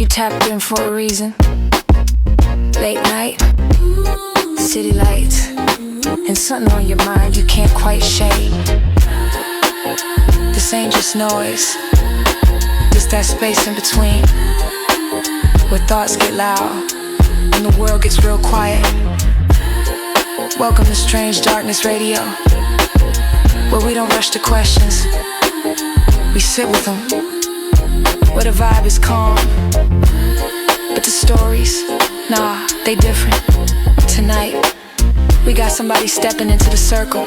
You tapped in for a reason. Late night, city lights, and something on your mind you can't quite shake. This ain't just noise, just that space in between, where thoughts get loud and the world gets real quiet. Welcome to Strange Darkness Radio, where we don't rush to questions, we sit with them, where the vibe is calm, but the stories, nah, they different. Tonight, we got somebody stepping into the circle.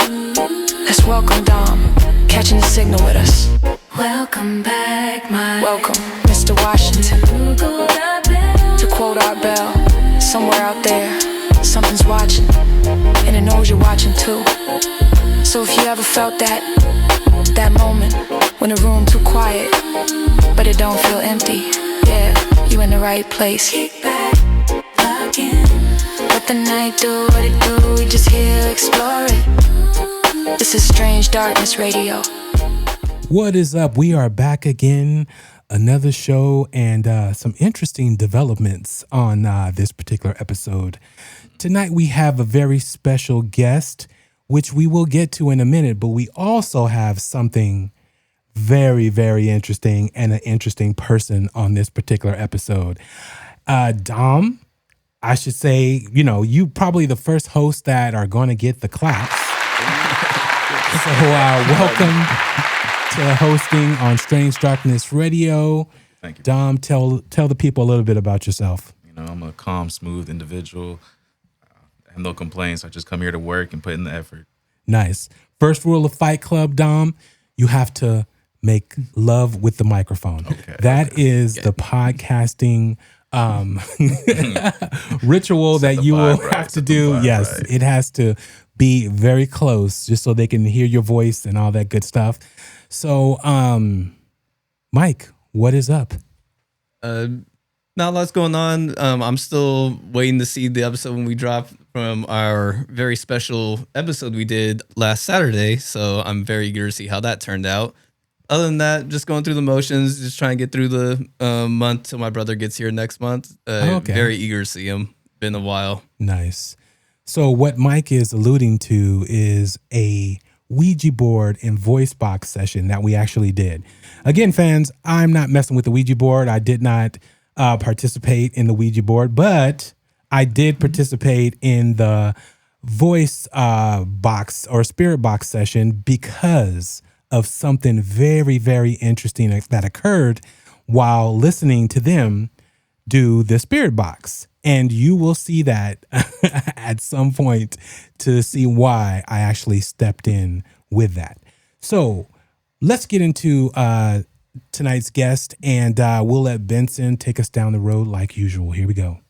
Let's welcome Dom, catching the signal with us. Welcome back, Welcome, Mr. Washington. To quote our bell, somewhere out there, something's watching, and it knows you're watching too. So if you ever felt that moment when the room too quiet, but it don't feel empty, yeah, you in the right place. Kick back again. Let the night do what it do, we just here explore it. This is Strange Darkness Radio. What is up? We are back again. Another show and some interesting developments on this particular episode. Tonight we have a very special guest, which we will get to in a minute, but we also have something very, very interesting and an interesting person on this particular episode. Dom, I should say, you probably the first host that are going to get the claps. So welcome to hosting on Strange Darkness Radio. Thank you. Dom, tell the people a little bit about yourself. I'm a calm, smooth individual. I have no complaints. I just come here to work and put in the effort. Nice. First rule of Fight Club, Dom, you have to make love with the microphone. Okay, that is the podcasting ritual that you will have to do. Yes, it has to be very close just so they can hear your voice and all that good stuff. So, Mike, what is up? Not a lot's going on. I'm still waiting to see the episode when we drop from our very special episode we did last Saturday. So I'm very eager to see how that turned out. Other than that, just going through the motions, just trying to get through the month till my brother gets here next month. Okay. Very eager to see him. Been a while. Nice. So what Mike is alluding to is a Ouija board and voice box session that we actually did. Again, fans, I'm not messing with the Ouija board. I did not participate in the Ouija board, but I did participate in the voice box or spirit box session because of something very, very interesting that occurred while listening to them do the spirit box. And you will see that at some point to see why I actually stepped in with that. So let's get into tonight's guest, and we'll let Benson take us down the road like usual. Here we go.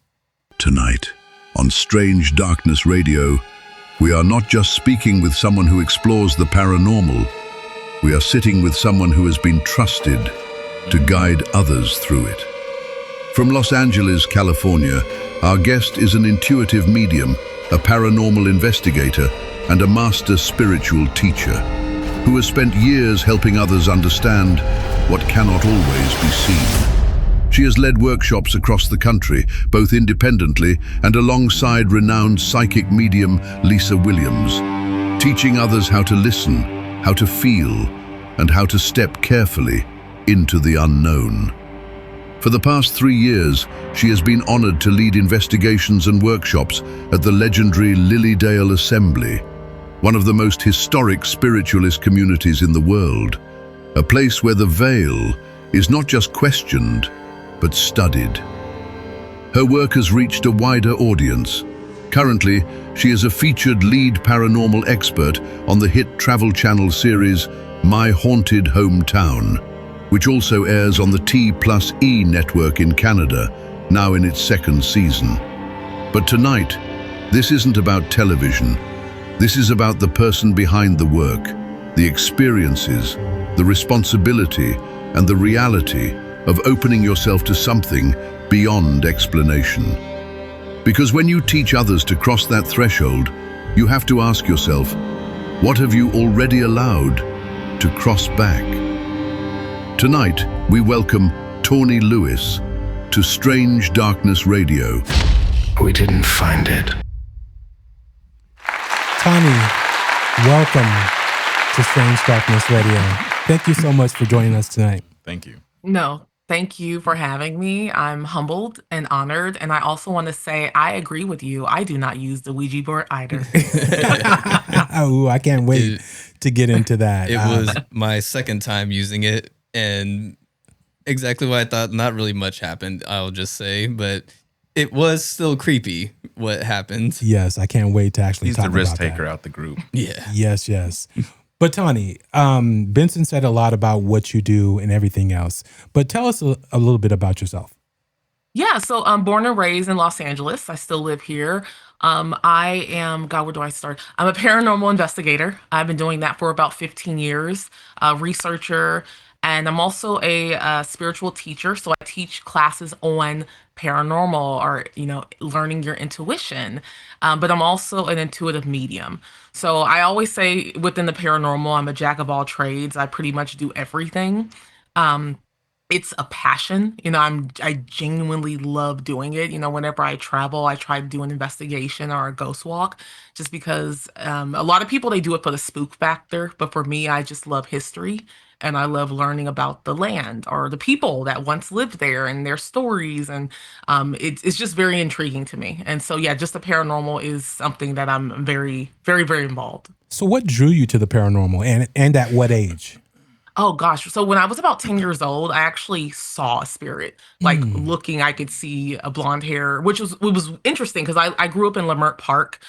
Tonight, on Strange Darkness Radio, we are not just speaking with someone who explores the paranormal. We are sitting with someone who has been trusted to guide others through it. From Los Angeles, California, our guest is an intuitive medium, a paranormal investigator, and a master spiritual teacher who has spent years helping others understand what cannot always be seen. She has led workshops across the country, both independently and alongside renowned psychic medium Lisa Williams, teaching others how to listen, how to feel, and how to step carefully into the unknown. For the past 3 years, she has been honored to lead investigations and workshops at the legendary Lilydale Assembly, one of the most historic spiritualist communities in the world, a place where the veil is not just questioned, but studied. Her work has reached a wider audience. Currently, she is a featured lead paranormal expert on the hit Travel Channel series My Haunted Hometown, which also airs on the T+E network in Canada, now in its 2nd season. But tonight, this isn't about television. This is about the person behind the work, the experiences, the responsibility, and the reality of opening yourself to something beyond explanation. Because when you teach others to cross that threshold, you have to ask yourself, what have you already allowed to cross back? Tonight, we welcome Tawney Lewis. to Strange Darkness Radio. We didn't find it. Tawney, welcome to Strange Darkness Radio. Thank you so much for joining us tonight. Thank you. No, thank you for having me. I'm humbled and honored. And I also want to say I agree with you. I do not use the Ouija board either. Oh, I can't wait to get into that. It was my second time using it, and exactly what I thought. Not really much happened, I'll just say, but it was still creepy what happened. Yes, I can't wait to actually He's talk the about risk that. taker out the group. Yeah. Yes. But Tawney, Benson said a lot about what you do and everything else. But tell us a little bit about yourself. Yeah, so I'm born and raised in Los Angeles. I still live here. I am, God, where do I start? I'm a paranormal investigator. I've been doing that for about 15 years, researcher, and I'm also a spiritual teacher. So I teach classes on paranormal or, learning your intuition. But I'm also an intuitive medium. So I always say within the paranormal, I'm a jack of all trades. I pretty much do everything. It's a passion. I genuinely love doing it. Whenever I travel, I try to do an investigation or a ghost walk just because a lot of people, they do it for the spook factor. But for me, I just love history and I love learning about the land or the people that once lived there and their stories. And it's just very intriguing to me. And so, yeah, just the paranormal is something that I'm very, very, very involved. So what drew you to the paranormal and at what age? Oh gosh. So when I was about 10 years old, I actually saw a spirit. Looking, I could see a blonde hair, which was interesting because I grew up in Leimert Park,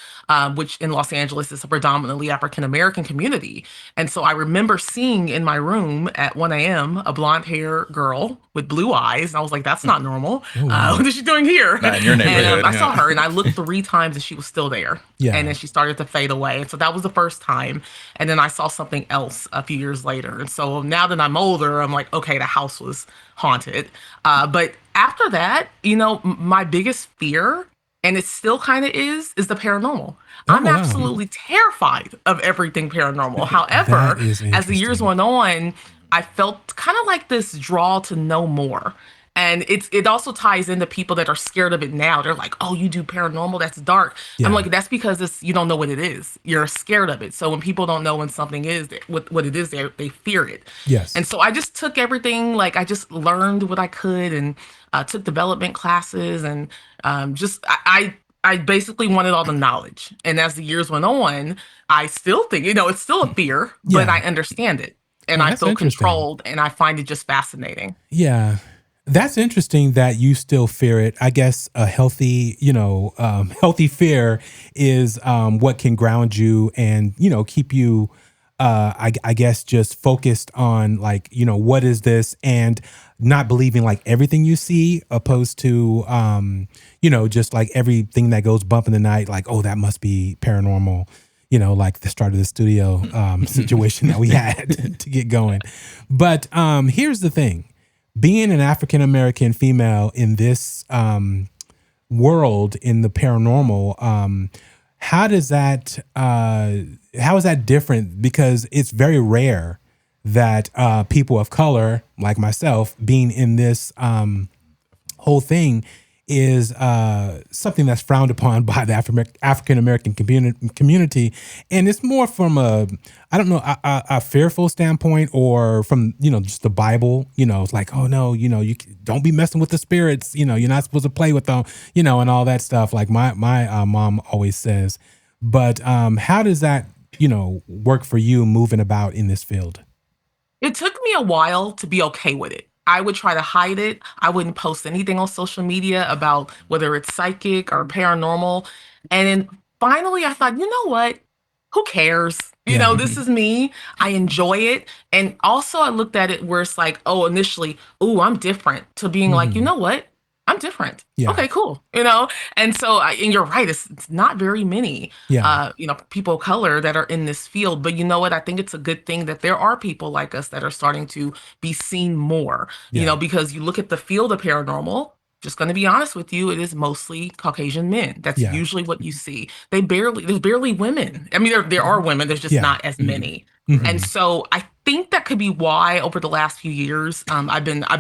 which in Los Angeles is a predominantly African American community. And so I remember seeing in my room at 1 a.m. a blonde hair girl with blue eyes. And I was like, that's not normal. What is she doing here? Not in your neighborhood. And I saw her and I looked 3 times and she was still there. Yeah. And then she started to fade away. And so that was the first time. And then I saw something else a few years later. And so now that I'm older, I'm like, okay, the house was haunted. But after that, my biggest fear, and it still kind of is the paranormal. I'm wow. absolutely terrified of everything paranormal. However, as the years went on, I felt kind of like this draw to know more. And it also ties into people that are scared of it now. They're like, oh, you do paranormal? That's dark. Yeah. I'm like, that's because you don't know what it is. You're scared of it. So when people don't know when something is, what it is, they fear it. Yes. And so I just took everything, I just learned what I could and took development classes and I basically wanted all the knowledge. And as the years went on, I still think, it's still a fear, but I understand it. And I feel controlled and I find it just fascinating. Yeah. That's interesting that you still fear it. I guess a healthy, healthy fear is what can ground you and, keep you, I guess, just focused on what is this and not believing everything you see opposed to, just everything that goes bump in the night, oh, that must be paranormal. Like the start of the studio situation that we had to get going. But here's the thing. Being an African-American female in this world in the paranormal, how is that different? Because it's very rare that people of color like myself being in this whole thing is something that's frowned upon by the African-American community. And it's more from a fearful standpoint or from, just the Bible, it's like, oh no, you don't be messing with the spirits, you're not supposed to play with them, and all that stuff like my mom always says. But how does that, work for you moving about in this field? It took me a while to be okay with it. I would try to hide it. I wouldn't post anything on social media about whether it's psychic or paranormal. And then finally I thought, you know what? Who cares? This is me. I enjoy it. And also I looked at it where it's like, oh, initially, oh, I'm different, to being like, you know what? I'm different. Yeah. Okay, cool. And so, and you're right. It's not very many, people of color that are in this field. But you know what? I think it's a good thing that there are people like us that are starting to be seen more, because you look at the field of paranormal, just going to be honest with you, it is mostly Caucasian men. That's usually what you see. There's barely women. I mean, there are women. There's just not as many. And so I think that could be why over the last few years, I'm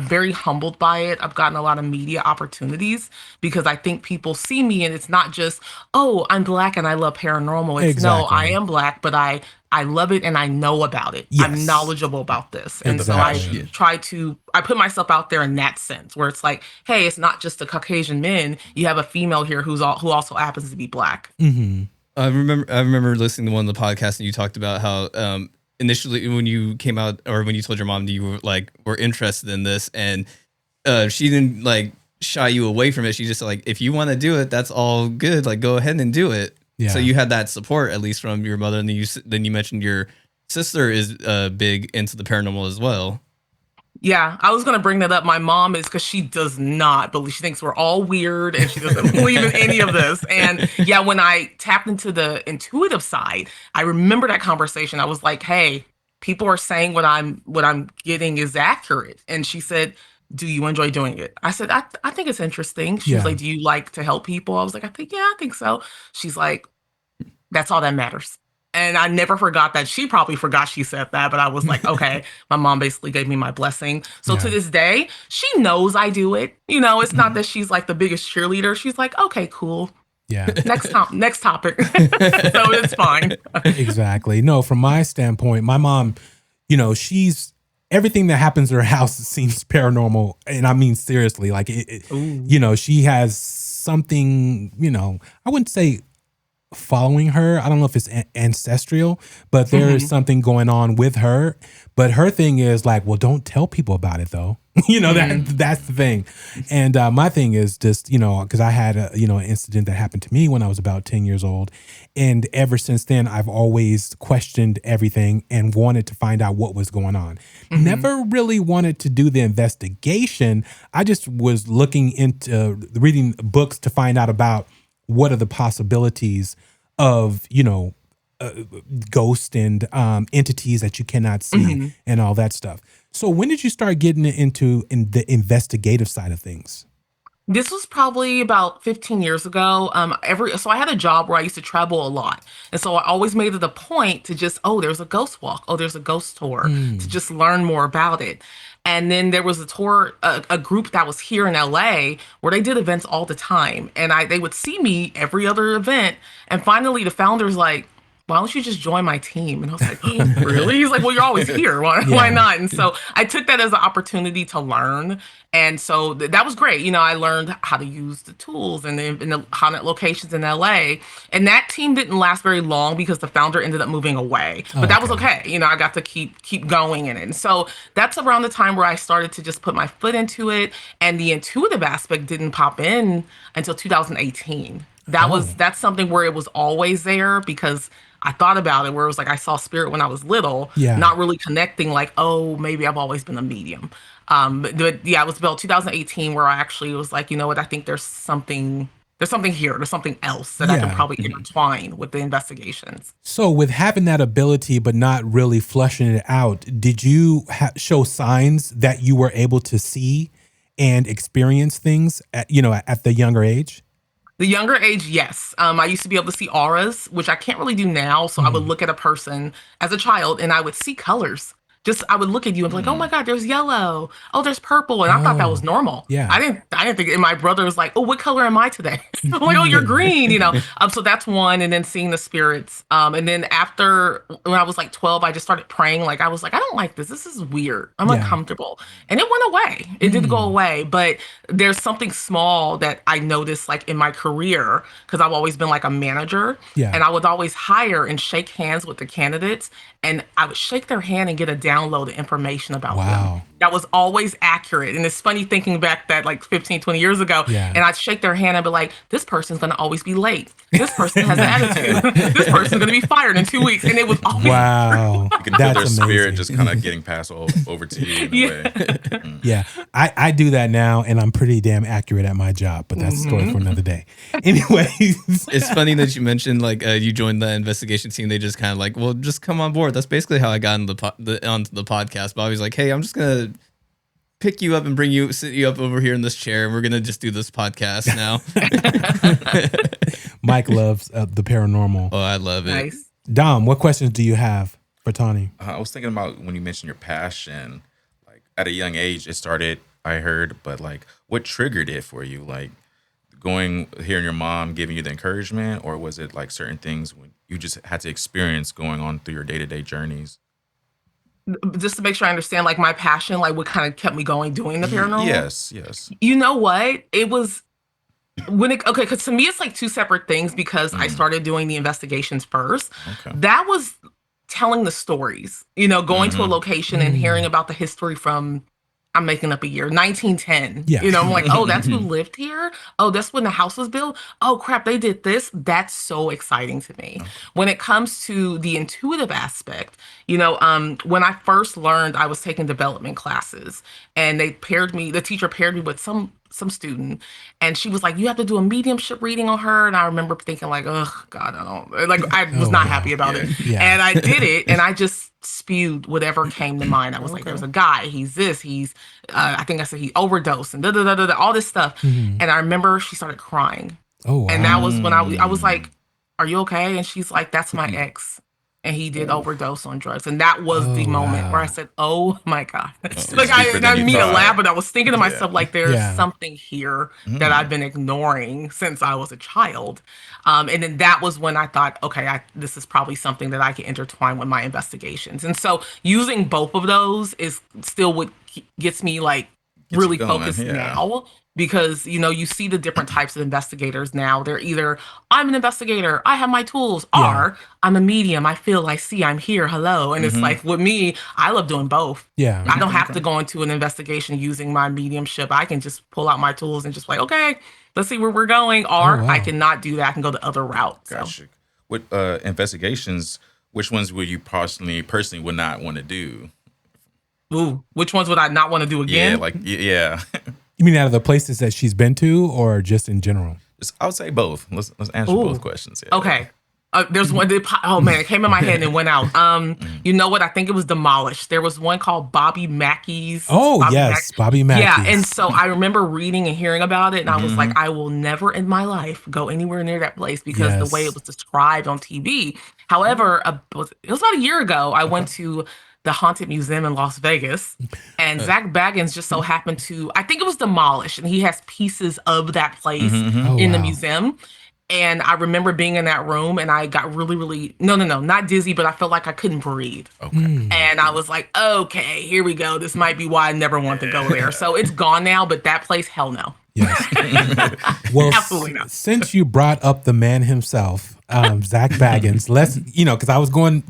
very humbled by it. I've gotten a lot of media opportunities because I think people see me and it's not just, oh, I'm Black and I love paranormal. It's no, I Exactly. am Black, but I love it and I know about it. Yes. I'm knowledgeable about this. And Exactly. so I put myself out there in that sense where it's like, hey, it's not just the Caucasian men. You have a female here who also happens to be Black. Mm-hmm. I remember listening to one of the podcasts and you talked about how initially when you came out or when you told your mom that you were interested in this and she didn't like shy you away from it. She just like, if you want to do it, that's all good. Like go ahead and do it. Yeah. So you had that support at least from your mother, and then you mentioned your sister is big into the paranormal as well. Yeah, I was going to bring that up. My mom is, because she does not believe, she thinks we're all weird and she doesn't believe in any of this. And yeah, when I tapped into the intuitive side, I remember that conversation. I was like, hey, people are saying what I'm getting is accurate. And she said, do you enjoy doing it? I said, I think it's interesting. She was Yeah. like, do you like to help people? I was like, I think so. She's like, that's all that matters. And I never forgot that. She probably forgot she said that, but I was like, okay, my mom basically gave me my blessing. So to this day, she knows I do it. You know, it's not that she's like the biggest cheerleader. She's like, okay, cool. Yeah. Next topic. So it's fine. Exactly. No, from my standpoint, my mom, you know, everything that happens in her house seems paranormal. And I mean, seriously, like, you know, she has something, you know, I wouldn't say following her. I don't know if it's ancestral, but there is something going on with her. But her thing is like, well, don't tell people about it though. You know, that's the thing. And my thing is just, you know, because I had an incident that happened to me when I was about 10 years old. And ever since then, I've always questioned everything and wanted to find out what was going on. Never really wanted to do the investigation. I just was looking into reading books to find out about what are the possibilities of, you know, ghosts and entities that you cannot see and all that stuff. So when did you start getting into the investigative side of things? This was probably about 15 years ago. So I had a job where I used to travel a lot. And so I always made it a point to just, oh, there's a ghost walk. Oh, there's a ghost tour, to just learn more about it. And then there was a tour, a group that was here in LA where they did events all the time. And they would see me every other event. And finally the founder's like, why don't you just join my team? And I was like, really? He's like, well, you're always here. Why not? And so I took that as an opportunity to learn. And so that was great. You know, I learned how to use the tools and the haunted locations in LA. And that team didn't last very long because the founder ended up moving away. But that was okay. You know, I got to keep going in it. And so that's around the time where I started to just put my foot into it. And the intuitive aspect didn't pop in until 2018. That's something where it was always there because I thought about it where it was like I saw spirit when I was little, not really connecting like, oh, maybe I've always been a medium. But yeah, it was about 2018 where I actually was like, you know what, I think there's something here, there's something else that I can probably intertwine with the investigations. So with having that ability but not really flushing it out, did you show signs that you were able to see and experience things at the younger age? The younger age, yes. I used to be able to see auras, which I can't really do now. So I would look at a person as a child and I would see colors. I would look at you and be like, oh my God, there's yellow. Oh, there's purple. And I thought that was normal. Yeah. I didn't think, and my brother was like, oh, what color am I today? I'm like, oh, you're green, you know? So that's one. And then seeing the spirits. And then after, when I was like 12, I just started praying. Like, I was like, I don't like this. This is weird. I'm uncomfortable. And it went away. It did go away. But there's something small that I noticed like in my career, because I've always been like a manager. Yeah. And I would always hire and shake hands with the candidates. And I would shake their hand and get a download of information about them. That was always accurate. And it's funny thinking back that like 15, 20 years ago, and I'd shake their hand and be like, this person's going to always be late. This person has an attitude. This person's going to be fired in 2 weeks. And it was always wow. You can feel their spirit just kind of getting passed over to you in a way. Yeah. I do that now and I'm pretty damn accurate at my job, but that's a story for another day. Anyways. It's funny that you mentioned like you joined the investigation team. They just kind of like, well, just come on board. That's basically how I got onto the podcast. Bobby's like, hey, I'm just going to pick you up and sit you up over here in this chair. And we're going to just do this podcast now. Mike loves the paranormal. Oh, I love it. nice. Dom, what questions do you have? for Tawney? I was thinking about when you mentioned your passion, like at a young age, it started, I heard, but like what triggered it for you? Like hearing your mom giving you the encouragement, or was it like certain things when you just had to experience going on through your day-to-day journeys? Just to make sure I understand, like my passion, like what kind of kept me going doing the paranormal. Yes. You know what? It was okay, because to me it's like two separate things because I started doing the investigations first. Okay. That was telling the stories, going to a location and hearing about the history from, I'm making up a year, 1910. Yeah. I'm like, oh, that's who lived here? Oh, that's when the house was built? Oh, crap, they did this? That's so exciting to me. Okay. When it comes to the intuitive aspect, when I first learned, I was taking development classes, and the teacher paired me with some student, and she was like, you have to do a mediumship reading on her. And I remember thinking like, oh God, I was not happy about it. Yeah. And I did it, and I just spewed whatever came to mind. I was like, there's a guy, he's this, I think I said he overdosed and all this stuff. Mhm. And I remember she started crying. Oh, wow. And that was when I was like, are you okay? And she's like, that's my ex. And he did overdose on drugs. And that was the moment where I said, oh my God. Like I didn't mean to laugh, but I was thinking to myself, like, there's something here that I've been ignoring since I was a child. And then that was when I thought, okay, this is probably something that I can intertwine with my investigations. And so using both of those is still what gets me like really focused now. Because, you see the different types of investigators now. They're either, I'm an investigator, I have my tools, or I'm a medium, I feel, I see, I'm here, hello. And it's like, with me, I love doing both. Yeah. I don't have to go into an investigation using my mediumship. I can just pull out my tools and just like, okay, let's see where we're going. Or I cannot do that. I can go the other route. Gotcha. With investigations, which ones would you personally would not want to do? Ooh, which ones would I not want to do again? Yeah. You mean out of the places that she's been to, or just in general? I would say both. Let's answer both questions. Yeah. Okay. There's one. Oh man, it came in my head and it went out. You know what? I think it was demolished. There was one called Bobby Mackey's. Oh yes, Bobby Mackey's. Yeah, and so I remember reading and hearing about it, and I was like, I will never in my life go anywhere near that place because the way it was described on TV. However, it was about a year ago. I went to the Haunted Museum in Las Vegas, and Zach Baggins just so happened to, I think it was demolished, and he has pieces of that place in the museum. And I remember being in that room, and I got really, really, not dizzy, but I felt like I couldn't breathe. Okay. And I was like, okay, here we go. This might be why I never want to go there. So it's gone now, but that place, hell no. Yes. Well, absolutely not. Since you brought up the man himself, Zach Baggins, let's, because I was going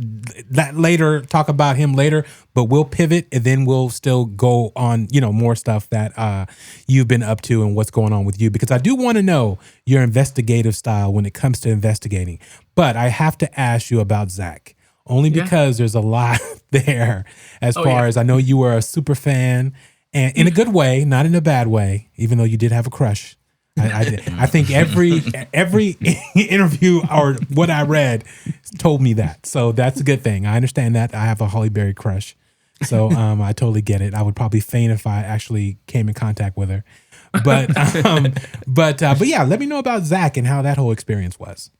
that later, talk about him later, but we'll pivot and then we'll still go on, more stuff that you've been up to and what's going on with you, because I do want to know your investigative style when it comes to investigating. But I have to ask you about Zach, only because there's a lot there as far as I know you were a super fan. And in a good way, not in a bad way, even though you did have a crush. I think every interview or what I read told me that. So that's a good thing. I understand that. I have a Holly Berry crush. So I totally get it. I would probably faint if I actually came in contact with her. But yeah, let me know about Zach and how that whole experience was.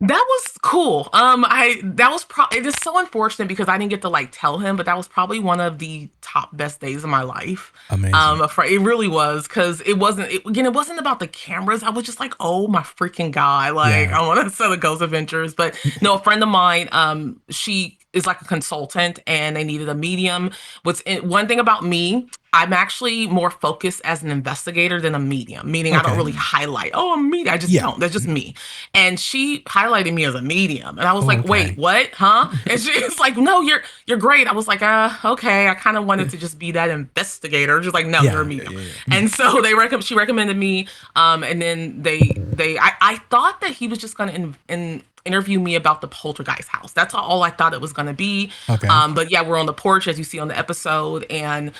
That was cool. It is so unfortunate because I didn't get to tell him, but that was probably one of the top best days of my life. Amazing. It really was, because it wasn't about the cameras. I was just like, oh my freaking God. I want to sell the Ghost Adventures. But no, a friend of mine, she is like a consultant and they needed a medium. One thing about me, I'm actually more focused as an investigator than a medium, meaning I don't really highlight, I'm a medium. I just don't. That's just me. And she highlighted me as a medium. And I was like, wait, what? Huh? And she's like, no, you're great. I was like, okay. I kind of wanted to just be that investigator. Just like, no, you're a medium. And so she recommended me. And then I thought that he was just going to interview me about the poltergeist house. That's all I thought it was going to be. Okay. But yeah, we're on the porch, as you see on the episode, and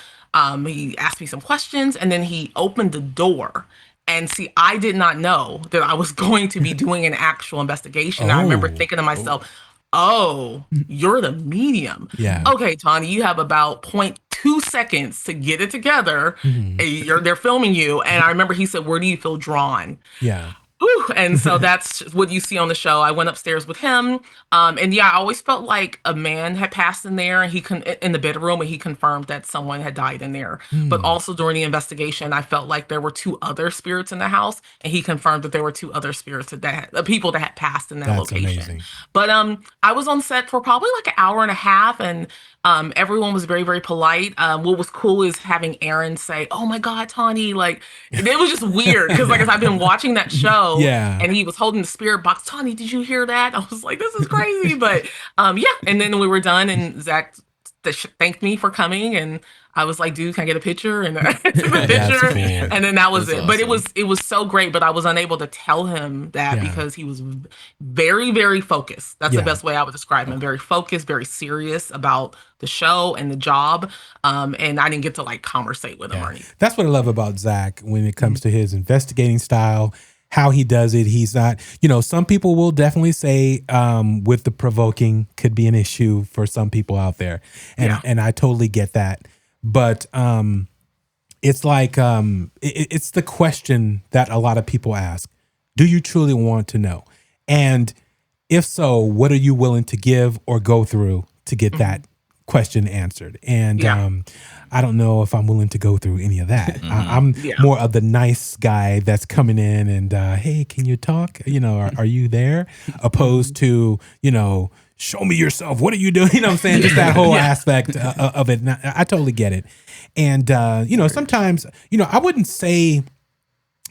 he asked me some questions, and then he opened the door. And see, I did not know that I was going to be doing an actual investigation. I remember thinking to myself, you're the medium. Yeah. Okay, Tawney, you have about 0.2 seconds to get it together. They're filming you. And I remember he said, where do you feel drawn? Yeah. And so that's what you see on the show. I went upstairs with him. And yeah, I always felt like a man had passed in there and in the bedroom, and he confirmed that someone had died in there. But also during the investigation, I felt like there were two other spirits in the house, and he confirmed that there were two other spirits people that had passed in that That's location. amazing. But I was on set for probably like an hour and a half, and everyone was very, very polite. What was cool is having Aaron say, "Oh my God, Tawney!" Like it was just weird because like as I've been watching that show, Yeah. and he was holding the spirit box. Tawney, did you hear that? I was like, this is crazy. But yeah, and then we were done, and Zach thanked me for coming, and I was like, dude, can I get a picture? And I took the picture, cool. and then that was That's it. But awesome. it was so great, but I was unable to tell him that Yeah. because he was very, very focused. That's Yeah. the best way I would describe him. Very focused, very serious about the show and the job. And I didn't get to like conversate with him or anything. That's what I love about Zach when it comes to his investigating style, how he does it. He's not, some people will definitely say with the provoking could be an issue for some people out there. And I totally get that. But it's like, it's the question that a lot of people ask. Do you truly want to know? And if so, what are you willing to give or go through to get that question answered? And I don't know if I'm willing to go through any of that. I'm more of the nice guy that's coming in and, hey, can you talk? Are you there? Opposed to, show me yourself. What are you doing? You know what I'm saying? Just that whole aspect of it. And I totally get it. And, sometimes, I wouldn't say,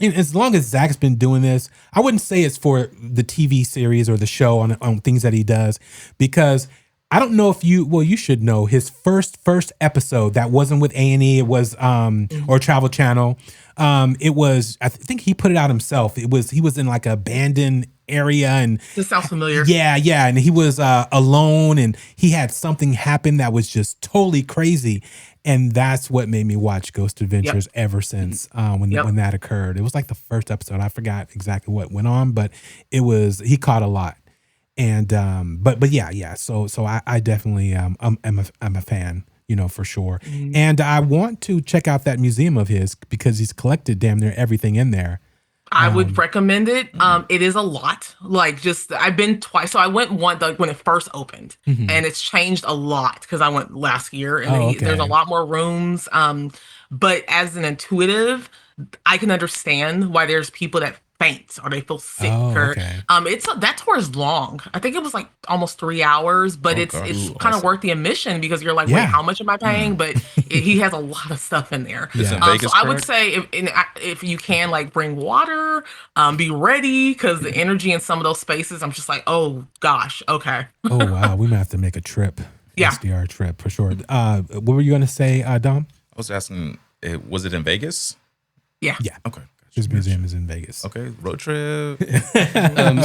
as long as Zach's been doing this, I wouldn't say it's for the TV series or the show on things that he does, because I don't know if you should know his first episode that wasn't with A&E. It was, or Travel Channel. It was, I think he put it out himself. He was in like an abandoned area, and This sounds familiar. yeah. And he was alone, and he had something happen that was just totally crazy. And that's what made me watch Ghost Adventures ever since when that occurred. It was like the first episode. I forgot exactly what went on, but he caught a lot. And but yeah. So I definitely I'm a fan, for sure. And I want to check out that museum of his because he's collected damn near everything in there. I would recommend it. It is a lot. Like I've been twice. So I went once when it first opened, and it's changed a lot because I went last year, and there's a lot more rooms. But as an intuitive, I can understand why there's people that faint or they feel sick that tour is long. I think it was like almost 3 hours, but it's kind of worth the admission because you're like, wait, how much am I paying? But he has a lot of stuff in there. Is it in Vegas, so I would say if you can like bring water, be ready because the energy in some of those spaces, I'm just like, oh gosh, okay. Oh wow, we might have to make a trip. Yeah. SDR trip for sure. What were you gonna say, Dom? I was asking, was it in Vegas? Yeah. Okay. His museum is in Vegas. Okay, road trip.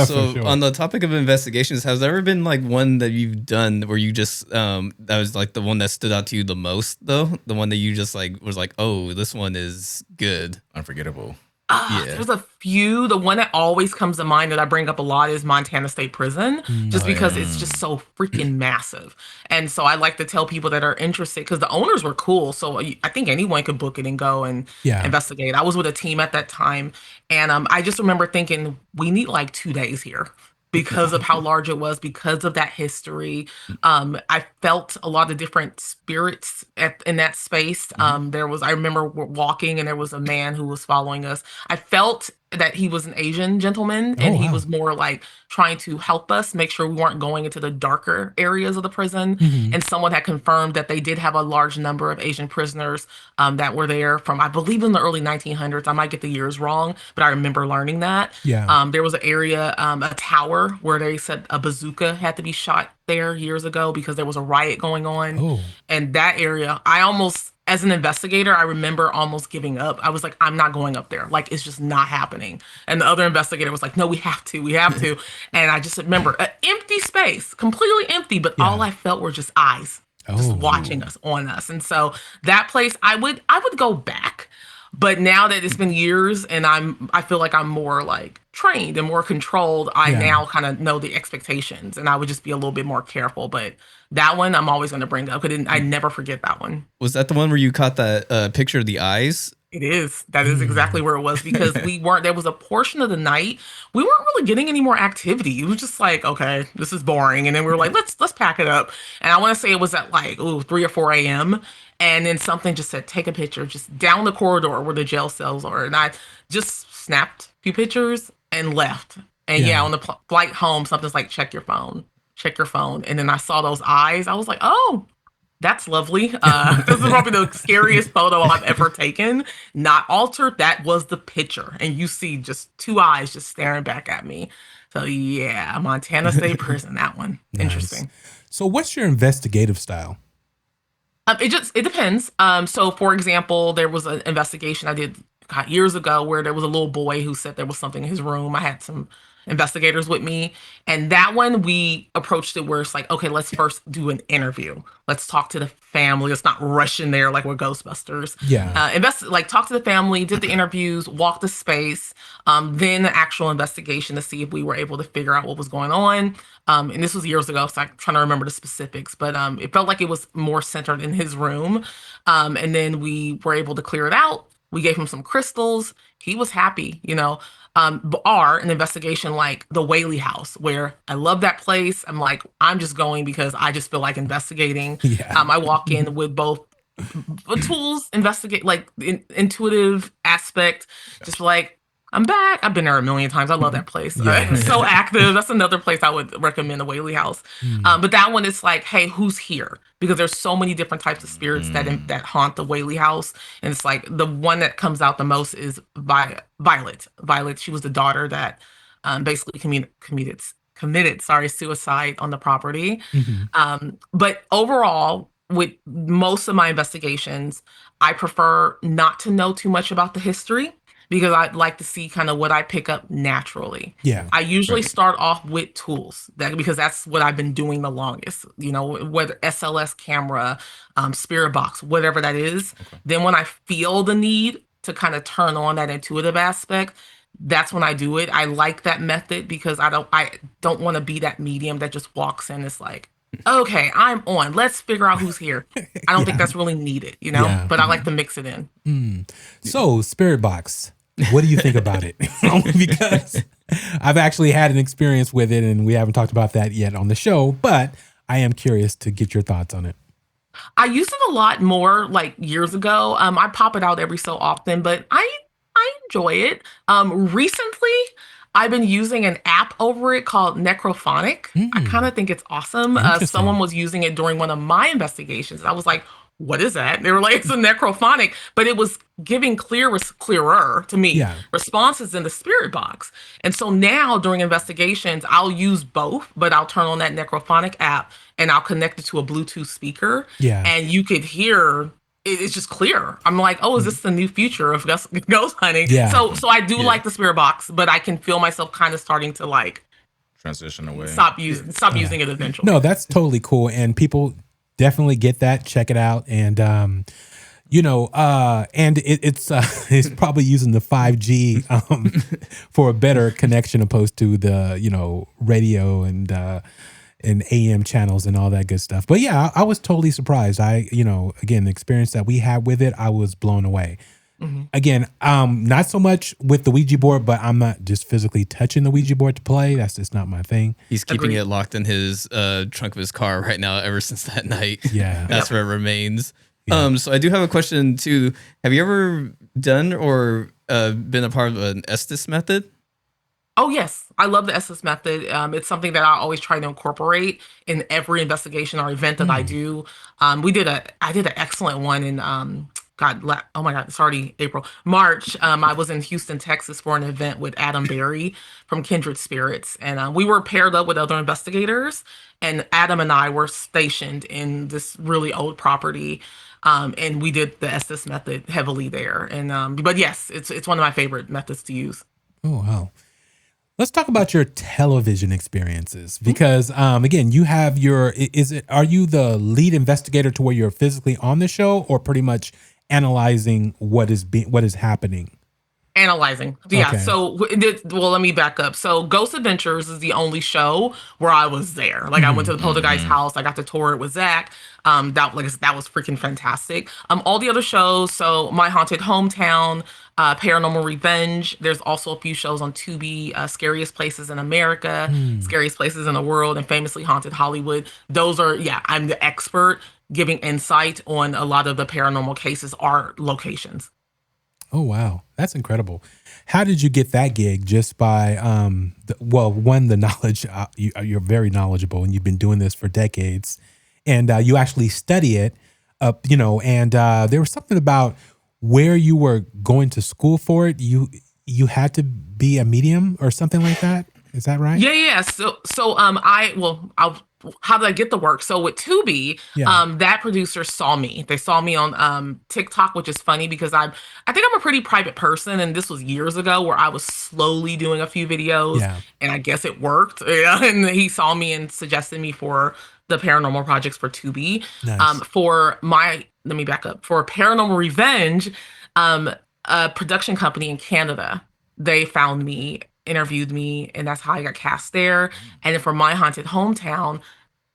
So sure. on the topic of investigations, has there ever been like one that you've done where you just that was like the one that stood out to you the most though? The one that you just like was like, oh, this one is good. Unforgettable. There's a few. The one that always comes to mind that I bring up a lot is Montana State Prison, just because it's just so freaking massive. And so I like to tell people that are interested, because the owners were cool. So I think anyone could book it and go and investigate. I was with a team at that time, and I just remember thinking, we need like 2 days here. Because of how large it was, because of that history. I felt a lot of different spirits in that space. I remember walking and there was a man who was following us. I felt that he was an Asian gentleman, and he was more like trying to help us make sure we weren't going into the darker areas of the prison. And someone had confirmed that they did have a large number of Asian prisoners that were there from, I believe, in the early 1900s. I might get the years wrong, but I remember learning that. There was an area, a tower, where they said a bazooka had to be shot there years ago because there was a riot going on. And that area, as an investigator, I remember almost giving up. I was like, I'm not going up there. Like, it's just not happening. And the other investigator was like, no, we have to. And I just remember an empty space, completely empty, but all I felt were just eyes just watching us, on us. And so that place, I would go back. But now that it's been years and I feel like I'm more like trained and more controlled, I now kind of know the expectations, and I would just be a little bit more careful. But that one I'm always going to bring up, because I never forget that one. Was that the one where you caught that picture of the eyes? It is. That is exactly where it was because there was a portion of the night we weren't really getting any more activity. It was just like, okay, this is boring. And then we were like, let's pack it up. And I want to say it was at like 3 or 4 a.m. And then something just said, take a picture just down the corridor where the jail cells are. And I just snapped a few pictures and left. And yeah, on the flight home, something's like, check your phone. Check your phone. And then I saw those eyes. I was like, oh, that's lovely. This is probably the scariest photo I've ever taken. Not altered. That was the picture. And you see just two eyes just staring back at me. So yeah, Montana State Prison, that one. Nice. Interesting. So what's your investigative style? It depends. So for example, there was an investigation I did years ago where there was a little boy who said there was something in his room. I had some investigators with me, and that one we approached it where it's like, okay, let's first do an interview. Let's talk to the family. Let's not rush in there like we're Ghostbusters. Yeah. Talk to the family, did the interviews, walk the space, then the actual investigation to see if we were able to figure out what was going on. And this was years ago, so I'm trying to remember the specifics, but it felt like it was more centered in his room. And then we were able to clear it out. We gave him some crystals. He was happy, an investigation like the Whaley House, where I love that place. I'm like, I'm just going because I just feel like investigating. Yeah. I walk in with both tools, investigate, like intuitive aspect, just like, I'm back. I've been there a million times. I love that place. Yeah. It's so active. That's another place I would recommend, the Whaley House. But that one is like, hey, who's here? Because there's so many different types of spirits that haunt the Whaley House. And it's like the one that comes out the most is Violet. Violet, she was the daughter that basically committed suicide on the property. But overall, with most of my investigations, I prefer not to know too much about the history, because I'd like to see kind of what I pick up naturally. Yeah. I usually start off with tools because that's what I've been doing the longest, whether SLS camera, spirit box, whatever that is. Okay. Then when I feel the need to kind of turn on that intuitive aspect, that's when I do it. I like that method because I don't want to be that medium that just walks in. It's like, okay, I'm on. Let's figure out who's here. I don't think that's really needed, but I like to mix it in. So spirit box. What do you think about it? Because I've actually had an experience with it and we haven't talked about that yet on the show, but I am curious to get your thoughts on it. I used it a lot more like years ago. I pop it out every so often, but I enjoy it. Recently, I've been using an app over it called Necrophonic. I kind of think it's awesome. Someone was using it during one of my investigations. I was like, what is that? They were like, it's a necrophonic, but it was giving clearer to me responses in the spirit box. And so now during investigations, I'll use both, but I'll turn on that necrophonic app and I'll connect it to a Bluetooth speaker. Yeah. And you could hear it's just clear. I'm like, oh, is this the new future of ghost hunting? Yeah. So I do like the spirit box, but I can feel myself kind of starting to like transition away. Stop using it eventually. No, that's totally cool. And people definitely get that. Check it out. And, and it's probably using the 5G for a better connection opposed to the, radio and AM channels and all that good stuff. But yeah, I was totally surprised. Again, the experience that we had with it, I was blown away. Mm-hmm. Again, not so much with the Ouija board, but I'm not just physically touching the Ouija board to play. That's just not my thing. He's keeping it locked in his trunk of his car right now ever since that night. Yeah. That's where it remains. Yeah. So I do have a question too. Have you ever done or been a part of an Estes method? Oh, yes. I love the Estes method. It's something that I always try to incorporate in every investigation or event that I do. I did an excellent one in it's already April. March, I was in Houston, Texas for an event with Adam Berry from Kindred Spirits. And we were paired up with other investigators. And Adam and I were stationed in this really old property. And we did the Estes method heavily there. And but yes, it's one of my favorite methods to use. Oh, wow. Let's talk about your television experiences because, again, you have are you the lead investigator to where you're physically on the show or pretty much analyzing what is happening? Analyzing. Yeah. Okay. So, well, let me back up. So, Ghost Adventures is the only show where I was there. Like, I went to the Poltergeist house. I got to tour it with Zach. That like I said, that was freaking fantastic. All the other shows. So, My Haunted Hometown, Paranormal Revenge. There's also a few shows on Tubi. Scariest Places in America, Scariest Places in the World, and Famously Haunted Hollywood. Those are, yeah, I'm the expert giving insight on a lot of the paranormal cases, are locations. Oh, wow. That's incredible. How did you get that gig? Just by, one, the knowledge, you're very knowledgeable and you've been doing this for decades, and you actually study it, and there was something about where you were going to school for it. You had to be a medium or something like that. Is that right? Yeah. How did I get the work? So with Tubi, that producer saw me. They saw me on TikTok, which is funny because I think I'm a pretty private person, and this was years ago where I was slowly doing a few videos, and I guess it worked. Yeah, and he saw me and suggested me for the paranormal projects for Tubi. Nice. Let me back up. For Paranormal Revenge, a production company in Canada, they found me, interviewed me, and that's how I got cast there. And then for My Haunted Hometown,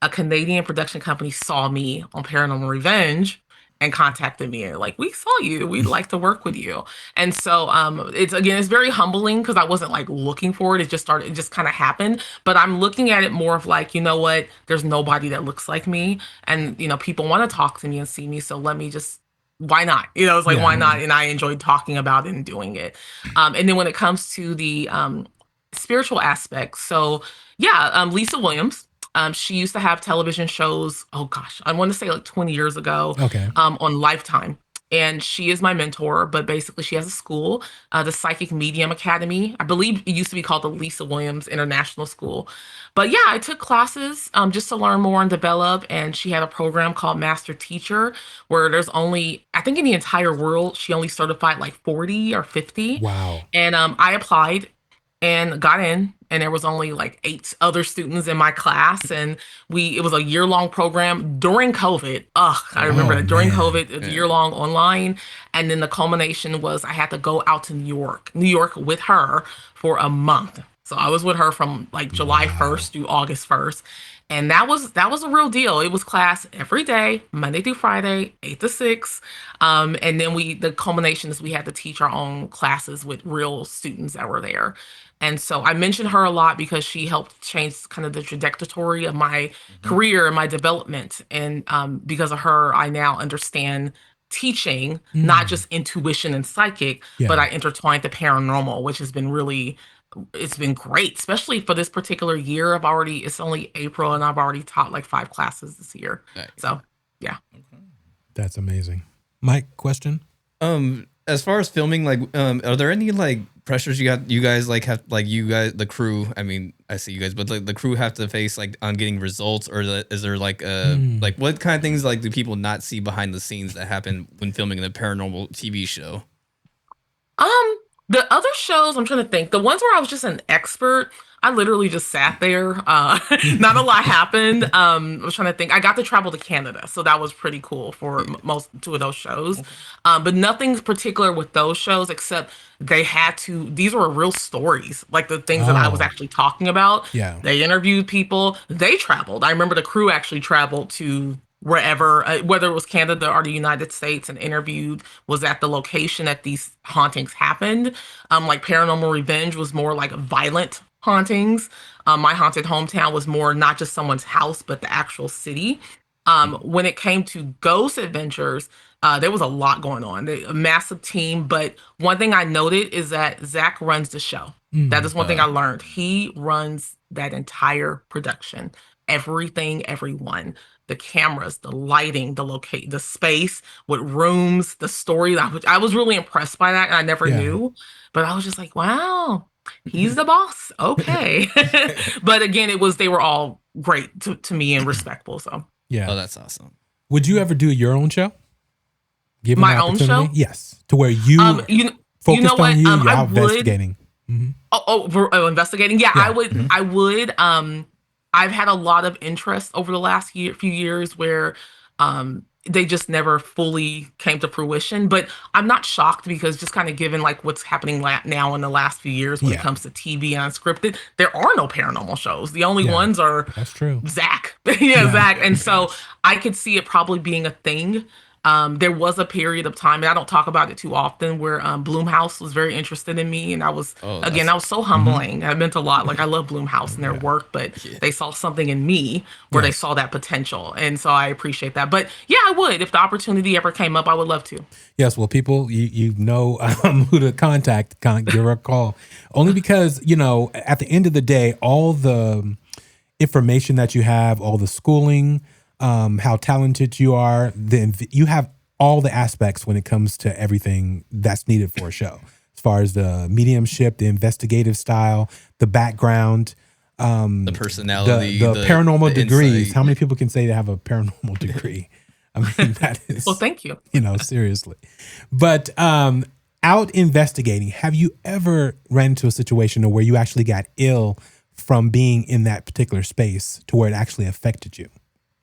a Canadian production company saw me on Paranormal Revenge and contacted me and like, we saw you, we'd like to work with you. And so it's very humbling because I wasn't like looking for it. It just kind of happened. But I'm looking at it more of like, you know what, there's nobody that looks like me. And, people want to talk to me and see me. So why not? It's like, why not? And I enjoyed talking about it and doing it. And then when it comes to the spiritual aspect, so Lisa Williams, she used to have television shows, oh gosh, I want to say like 20 years ago, on Lifetime. And she is my mentor, but basically she has a school, the Psychic Medium Academy. I believe it used to be called the Lisa Williams International School. But yeah, I took classes just to learn more and develop. And she had a program called Master Teacher, where there's only, I think in the entire world, she only certified like 40 or 50. Wow. And I applied and got in, and there was only like 8 other students in my class, and it was a year-long program during COVID. I remember that during COVID, it was year-long online, and then the culmination was I had to go out to New York with her for a month. So I was with her from like July 1st through August 1st. And that was a real deal. It was class every day, Monday through Friday, 8 to 6. And then the culmination is we had to teach our own classes with real students that were there. And so I mention her a lot because she helped change kind of the trajectory of my career and my development. And because of her, I now understand teaching, not just intuition and psychic, but I intertwined the paranormal, which has been it's been great, especially for this particular year. It's only April and I've already taught like 5 classes this year. Nice. So yeah. That's amazing. Mike, question? As far as filming, like, are there any like pressures you guys like have, like you guys, the crew, I mean, I see you guys, but like the crew have to face like on getting results, or is there like like what kind of things like do people not see behind the scenes that happen when filming the paranormal TV show? The other shows, I'm trying to think. The ones where I was just an expert, I literally just sat there. Not a lot happened. I was trying to think. I got to travel to Canada, so that was pretty cool for two of those shows. But nothing particular with those shows, except these were real stories, like the things that I was actually talking about. Yeah. They interviewed people. They traveled. I remember the crew actually traveled to wherever, whether it was Canada or the United States, and was at the location that these hauntings happened. Like Paranormal Revenge was more like violent hauntings. My Haunted Hometown was more not just someone's house, but the actual city. When it came to Ghost Adventures, there was a lot going on, a massive team. But one thing I noted is that Zach runs the show. That is one thing I learned. He runs that entire production, everything, everyone. The cameras, the lighting, the space, with rooms, the story. I was really impressed by that, and I never knew. But I was just like, wow, he's the boss. Okay. But again, they were all great to me and respectful. So yeah. Oh, that's awesome. Would you ever do your own show? Given my the own show? Yes. To where you focused on you're out investigating. Investigating. Yeah, Yeah. I would. I would. I've had a lot of interest over the last few years where they just never fully came to fruition. But I'm not shocked because just kind of given like what's happening now in the last few years when it Yeah. comes to TV and unscripted, there are no paranormal shows. The only Yeah. ones are That's true. Zach. Yeah. Zach. And so I could see it probably being a thing. There was a period of time, and I don't talk about it too often, where Bloomhouse was very interested in me, and I was again, that was so humbling. That meant a lot. Like I love Bloomhouse and their work, but they saw something in me where they Yes. saw that potential, and so I appreciate that. But yeah, I would if the opportunity ever came up. I would love to. Yes, well, people, you know who to contact. Give her a call. Only because, at the end of the day, all the information that you have, all the schooling, how talented you are, then you have all the aspects when it comes to everything that's needed for a show. As far as the mediumship, the investigative style, the background, The personality, the paranormal the degrees. insight. How many people can say they have a paranormal degree? I mean, that is. Well, thank you. Seriously. But out investigating, have you ever ran into a situation where you actually got ill from being in that particular space to where it actually affected you?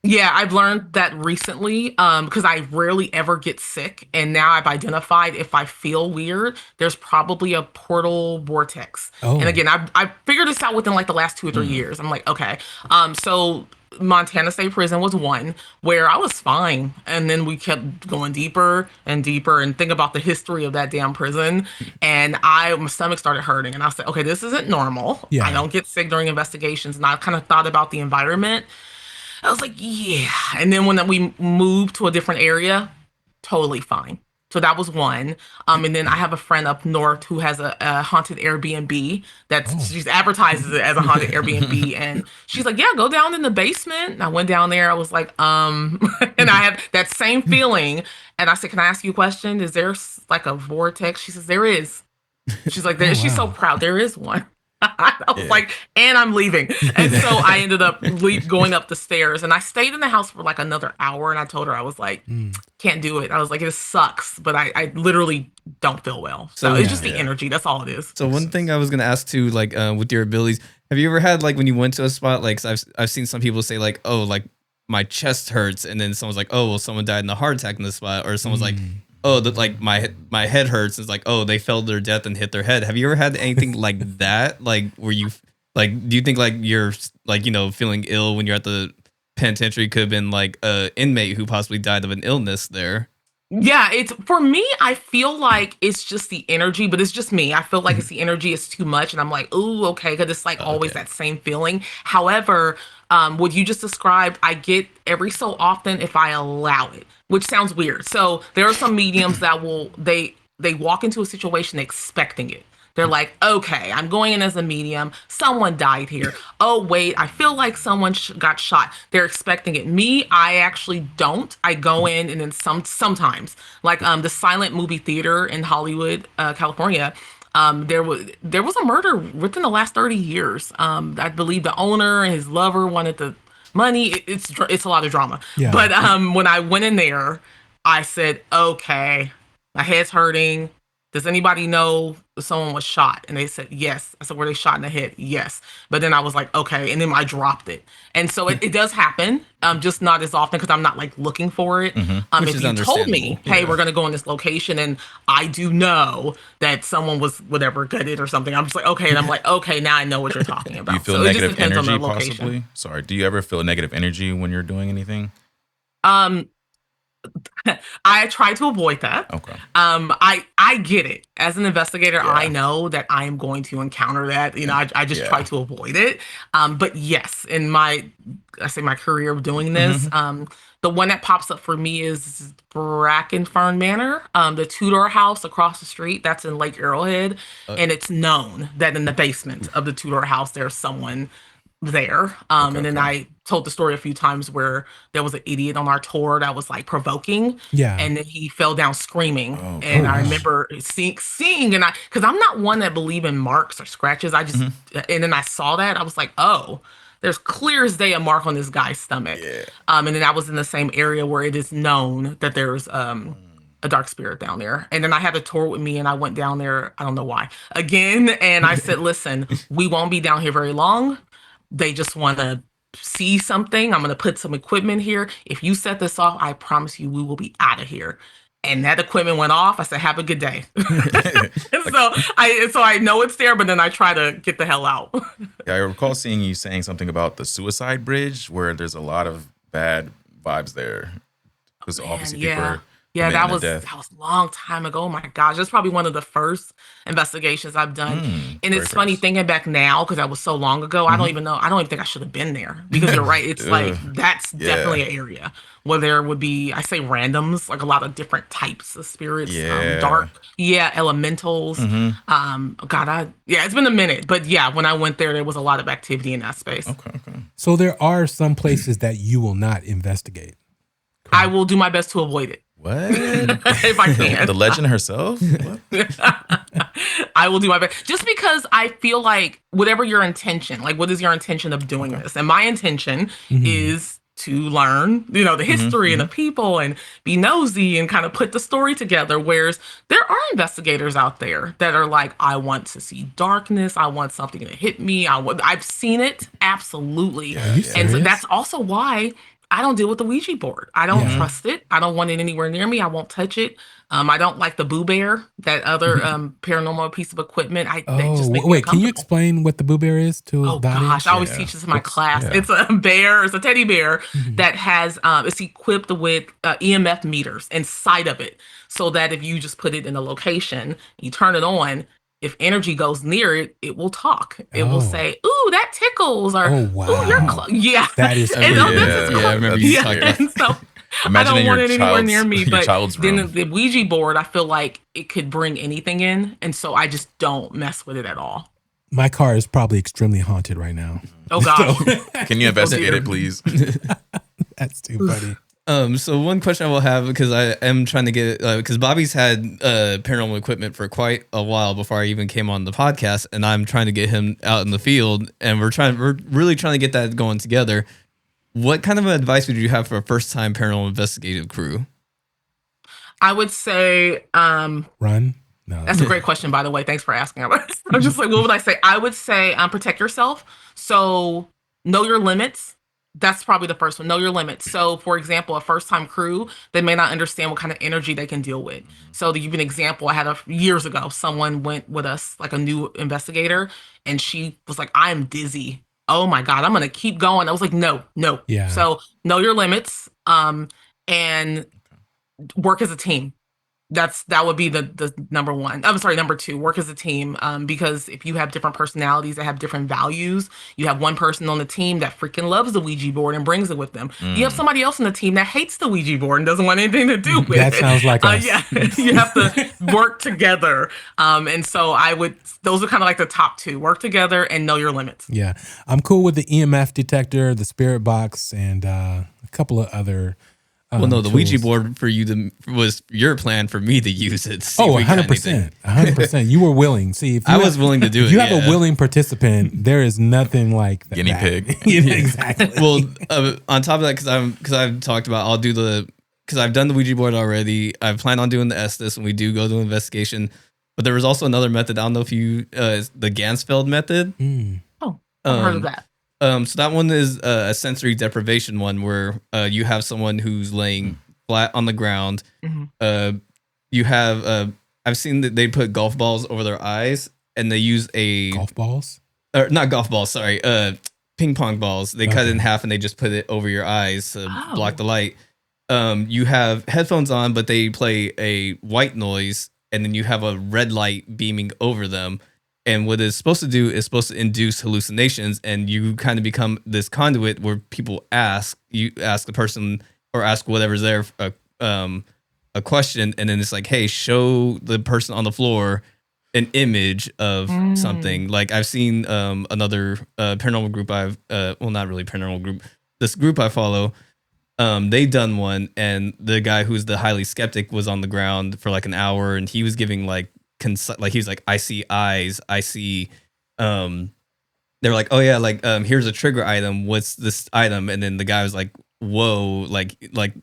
Yeah, I've learned that recently because I rarely ever get sick. And now I've identified if I feel weird, there's probably a portal vortex. Oh. And again, I figured this out within like the last 2 or 3 years. I'm like, okay. So Montana State Prison was one where I was fine. And then we kept going deeper and deeper and think about the history of that damn prison. And my stomach started hurting. And I said, okay, this isn't normal. Yeah. I don't get sick during investigations. And I kind of thought about the environment. I was like, yeah. And then when we moved to a different area, totally fine. So that was one. And then I have a friend up north who has a haunted Airbnb she's advertises it as a haunted Airbnb. And she's like, yeah, go down in the basement. And I went down there. I was like, and I had that same feeling. And I said, can I ask you a question? Is there like a vortex? She says, there is. She's like, she's so proud. There is one. I was like, and I'm leaving. And so I ended up going up the stairs and I stayed in the house for like another hour. And I told her, I was like, can't do it. I was like, it sucks, but I literally don't feel well. So it's just the energy. That's all it is. So one thing I was going to ask too, like with your abilities, have you ever had like when you went to a spot, like 'cause I've seen some people say like, oh, like my chest hurts. And then someone's like, oh, well, someone died in a heart attack in this spot. Or someone's like, oh, like my head hurts. It's like, oh, they fell to their death and hit their head. Have you ever had anything like that? Like, where you like, do you think like you're like, feeling ill when you're at the penitentiary could have been like a inmate who possibly died of an illness there? Yeah, it's for me, I feel like it's just the energy, but it's just me. I feel like it's the energy is too much. And I'm like, ooh, okay, because it's like always that same feeling. However, what you just described, I get every so often if I allow it, which sounds weird. So there are some mediums that they walk into a situation expecting it. They're like, okay, I'm going in as a medium. Someone died here. Oh, wait, I feel like someone got shot. They're expecting it. Me, I actually don't. I go in and then sometimes, like the silent movie theater in Hollywood, California, there was a murder within the last 30 years. I believe the owner and his lover wanted the money. It's a lot of drama. Yeah. But when I went in there, I said, okay, my head's hurting. Does anybody know if someone was shot? And they said, yes. I said, were they shot in the head? Yes. But then I was like, okay. And then I dropped it. And so it does happen, just not as often because I'm not like looking for it. Which If is you told me, understandable. hey, we're going to go in this location and I do know that someone was whatever gutted or something, I'm just like, okay. And I'm like, okay, now I know what you're talking about. Do you feel so it just negative depends on energy the location. possibly? Sorry. Do you ever feel negative energy when you're doing anything? I try to avoid that. Okay. I get it. As an investigator, I know that I am going to encounter that. I just try to avoid it. But yes, in my career of doing this, the one that pops up for me is Brackenfern Manor, the two-door house across the street. That's in Lake Arrowhead, and it's known that in the basement of the two-door house there's someone there. And then I told the story a few times where there was an idiot on our tour that was like provoking. Yeah. And then he fell down screaming. And I remember seeing and because I'm not one that believe in marks or scratches. I just, and then I saw that. I was like, oh, there's clear as day a mark on this guy's stomach. Yeah. And then I was in the same area where it is known that there's, a dark spirit down there. And then I had a tour with me and I went down there. I don't know why again. And I said, listen, we won't be down here very long. They just want to see something. I'm going to put some equipment here. If you set this off, I promise you we will be out of here. And that equipment went off. I said, have a good day. So I know it's there, but then I try to get the hell out. Yeah, I recall seeing you saying something about the suicide bridge where there's a lot of bad vibes there. Because obviously people are that was death. a long time ago. Oh my gosh, that's probably one of the first investigations I've done. And it's funny thinking back now because that was so long ago. I don't even know. I don't even think I should have been there because you're right. It's like that's definitely an area where there would be, I say randoms, like a lot of different types of spirits, dark, elementals. It's been a minute, but when I went there was a lot of activity in that space. Okay. So there are some places that you will not investigate. I will do my best to avoid it. What? If I can. The legend herself? What? I will do my best. Just because I feel like whatever your intention, like what is your intention of doing this? And my intention is to learn, the history and the people and be nosy and kind of put the story together. Whereas there are investigators out there that are like, I want to see darkness. I want something to hit me. I've seen it. Absolutely. And so that's also why I don't deal with the Ouija board. I don't trust it. I don't want it anywhere near me. I won't touch it. I don't like the Boo Bear, that other paranormal piece of equipment. Wait, can you explain what the Boo Bear is to the audience? Gosh, I always teach this in my class. Yeah. It's a bear, it's a teddy bear that has, it's equipped with EMF meters inside of it. So that if you just put it in a location, you turn it on, if energy goes near it, it will talk. It will say, "Ooh, that tickles," or "Ooh, you're close." Yeah, that is. I remember you talking about. So I don't want it anywhere near me. But then the Ouija board, I feel like it could bring anything in, and so I just don't mess with it at all. My car is probably extremely haunted right now. Oh gosh, can you investigate it, please? That's too funny. So one question I will have, because I am trying to get, because Bobby's had paranormal equipment for quite a while before I even came on the podcast, and I'm trying to get him out in the field, and we're really trying to get that going together. What kind of advice would you have for a first time paranormal investigative crew? I would say, run. No, that's a great question, by the way. Thanks for asking. I'm just like, what would I say? I would say, protect yourself. So know your limits. That's probably the first one. Know your limits. So, for example, a first-time crew, they may not understand what kind of energy they can deal with. So, to give you an example, I had years ago, someone went with us, like a new investigator, and she was like, "I'm dizzy. Oh my God, I'm gonna keep going." I was like, "No." Yeah. So, know your limits, and work as a team. That would be the number one. I'm sorry, number two, work as a team. Because if you have different personalities that have different values, you have one person on the team that freaking loves the Ouija board and brings it with them. You have somebody else on the team that hates the Ouija board and doesn't want anything to do with it. That sounds like us. Yeah, you have to work together. And so those are kind of like the top two: work together and know your limits. Yeah, I'm cool with the EMF detector, the spirit box, and a couple of other. Well, no, the Ouija board for you was your plan for me to use it. 100%. 100%. You were willing. See, if I was willing to do it. If you have a willing participant, there is nothing like that. Guinea pig. Exactly. Well, on top of that, because I've talked about, because I've done the Ouija board already. I plan on doing the Estes when we do go to an investigation. But there was also another method. I don't know if the Gansfeld method. Oh, I've heard of that. So that one is a sensory deprivation one where you have someone who's laying flat on the ground. You have I've seen that they put golf balls over their eyes and they use golf balls, or not golf balls. Sorry, ping pong balls. They cut it in half and they just put it over your eyes to block the light. You have headphones on, but they play a white noise, and then you have a red light beaming over them. And what it's supposed to do is supposed to induce hallucinations, and you kind of become this conduit where people ask the person or ask whatever's there a question, and then it's like, hey, show the person on the floor an image of something. Like I've seen another paranormal group not really paranormal group, this group I follow, they done one, and the guy who's the highly skeptic was on the ground for like an hour, and he was giving like he was like, I see eyes, I see they're like, oh yeah, like here's a trigger item, what's this item? And then the guy was like, whoa, like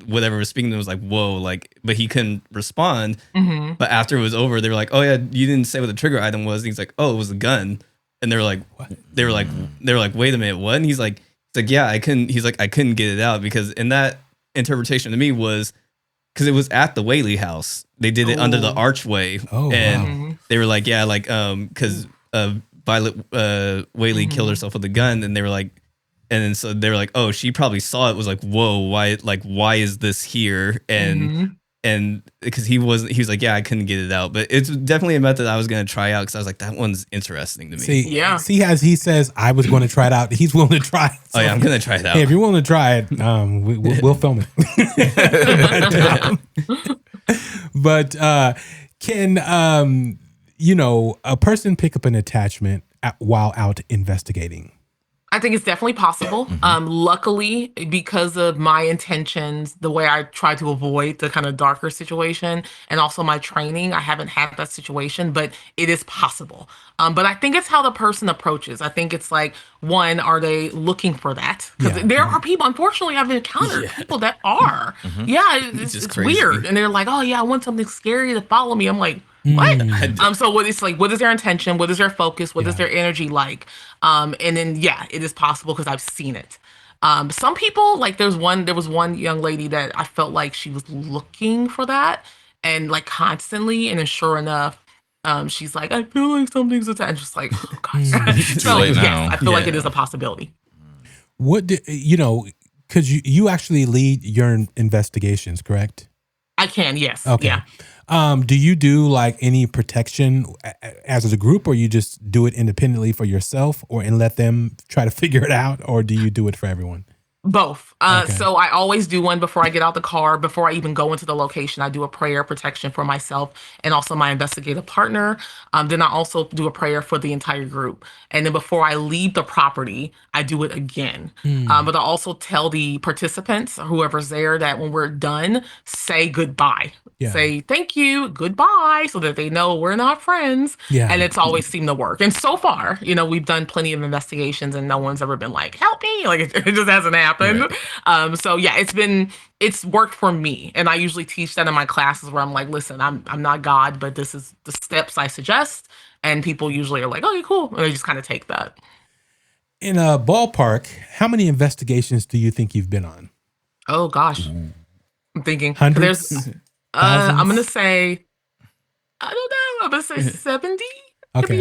whatever was speaking to him was like, whoa, like, but he couldn't respond. But after it was over, they were like, oh yeah, you didn't say what the trigger item was. And he's like, oh, it was a gun. And they were like, wait a minute, what? And he's like, It's like, yeah, I couldn't. He's like, I couldn't get it out because in that interpretation to me was because it was at the Whaley house. They did it under the archway, and they were like, yeah, like because Violet Whaley killed herself with a gun, and they were like. And then so they were like, oh, she probably saw it, was like, whoa, why is this here? And because he was like, yeah, I couldn't get it out. But it's definitely a method I was going to try out because I was like, that one's interesting to me. See, as he says, I was going to try it out. He's willing to try it. So, oh, yeah, I'm going to try it out. Hey, if you're willing to try it, we'll film it. but can, a person pick up an attachment while out investigating? I think it's definitely possible. Luckily, because of my intentions, the way I try to avoid the kind of darker situation, and also my training, I haven't had that situation, but it is possible. But I think it's how the person approaches. I think it's like, one, are they looking for that? Because there are people, unfortunately, I've encountered people that are. It's weird. And they're like, oh, yeah, I want something scary to follow me. I'm like, what? So what is their intention? What is their focus? What is their energy like? And then it is possible because I've seen it. Some people, like there was one young lady that I felt like she was looking for that and like constantly, and then sure enough, she's like, I feel like something's attached. Just like, oh gosh. So yes, I feel like it is a possibility. What because you actually lead your investigations, correct? I can, yes. Okay. Yeah. Do you do like any protection as a group, or you just do it independently for yourself, and let them try to figure it out, or do you do it for everyone? Both. So I always do one before I get out the car. Before I even go into the location, I do a prayer protection for myself and also my investigative partner. Then I also do a prayer for the entire group. And then before I leave the property, I do it again. But I also tell the participants, whoever's there, that when we're done, say goodbye. Yeah. Say thank you, goodbye, so that they know we're not friends. Yeah. And it's always seemed to work. And so far, we've done plenty of investigations and no one's ever been like, help me. Like it just hasn't happened. Right. It's worked for me. And I usually teach that in my classes where I'm like, listen, I'm not God, but this is the steps I suggest. And people usually are like, okay, cool. And they just kind of take that. In a ballpark, how many investigations do you think you've been on? Oh gosh. I'm thinking. Hundreds? I'm going to say, I don't know. I'm going to say 70. Okay.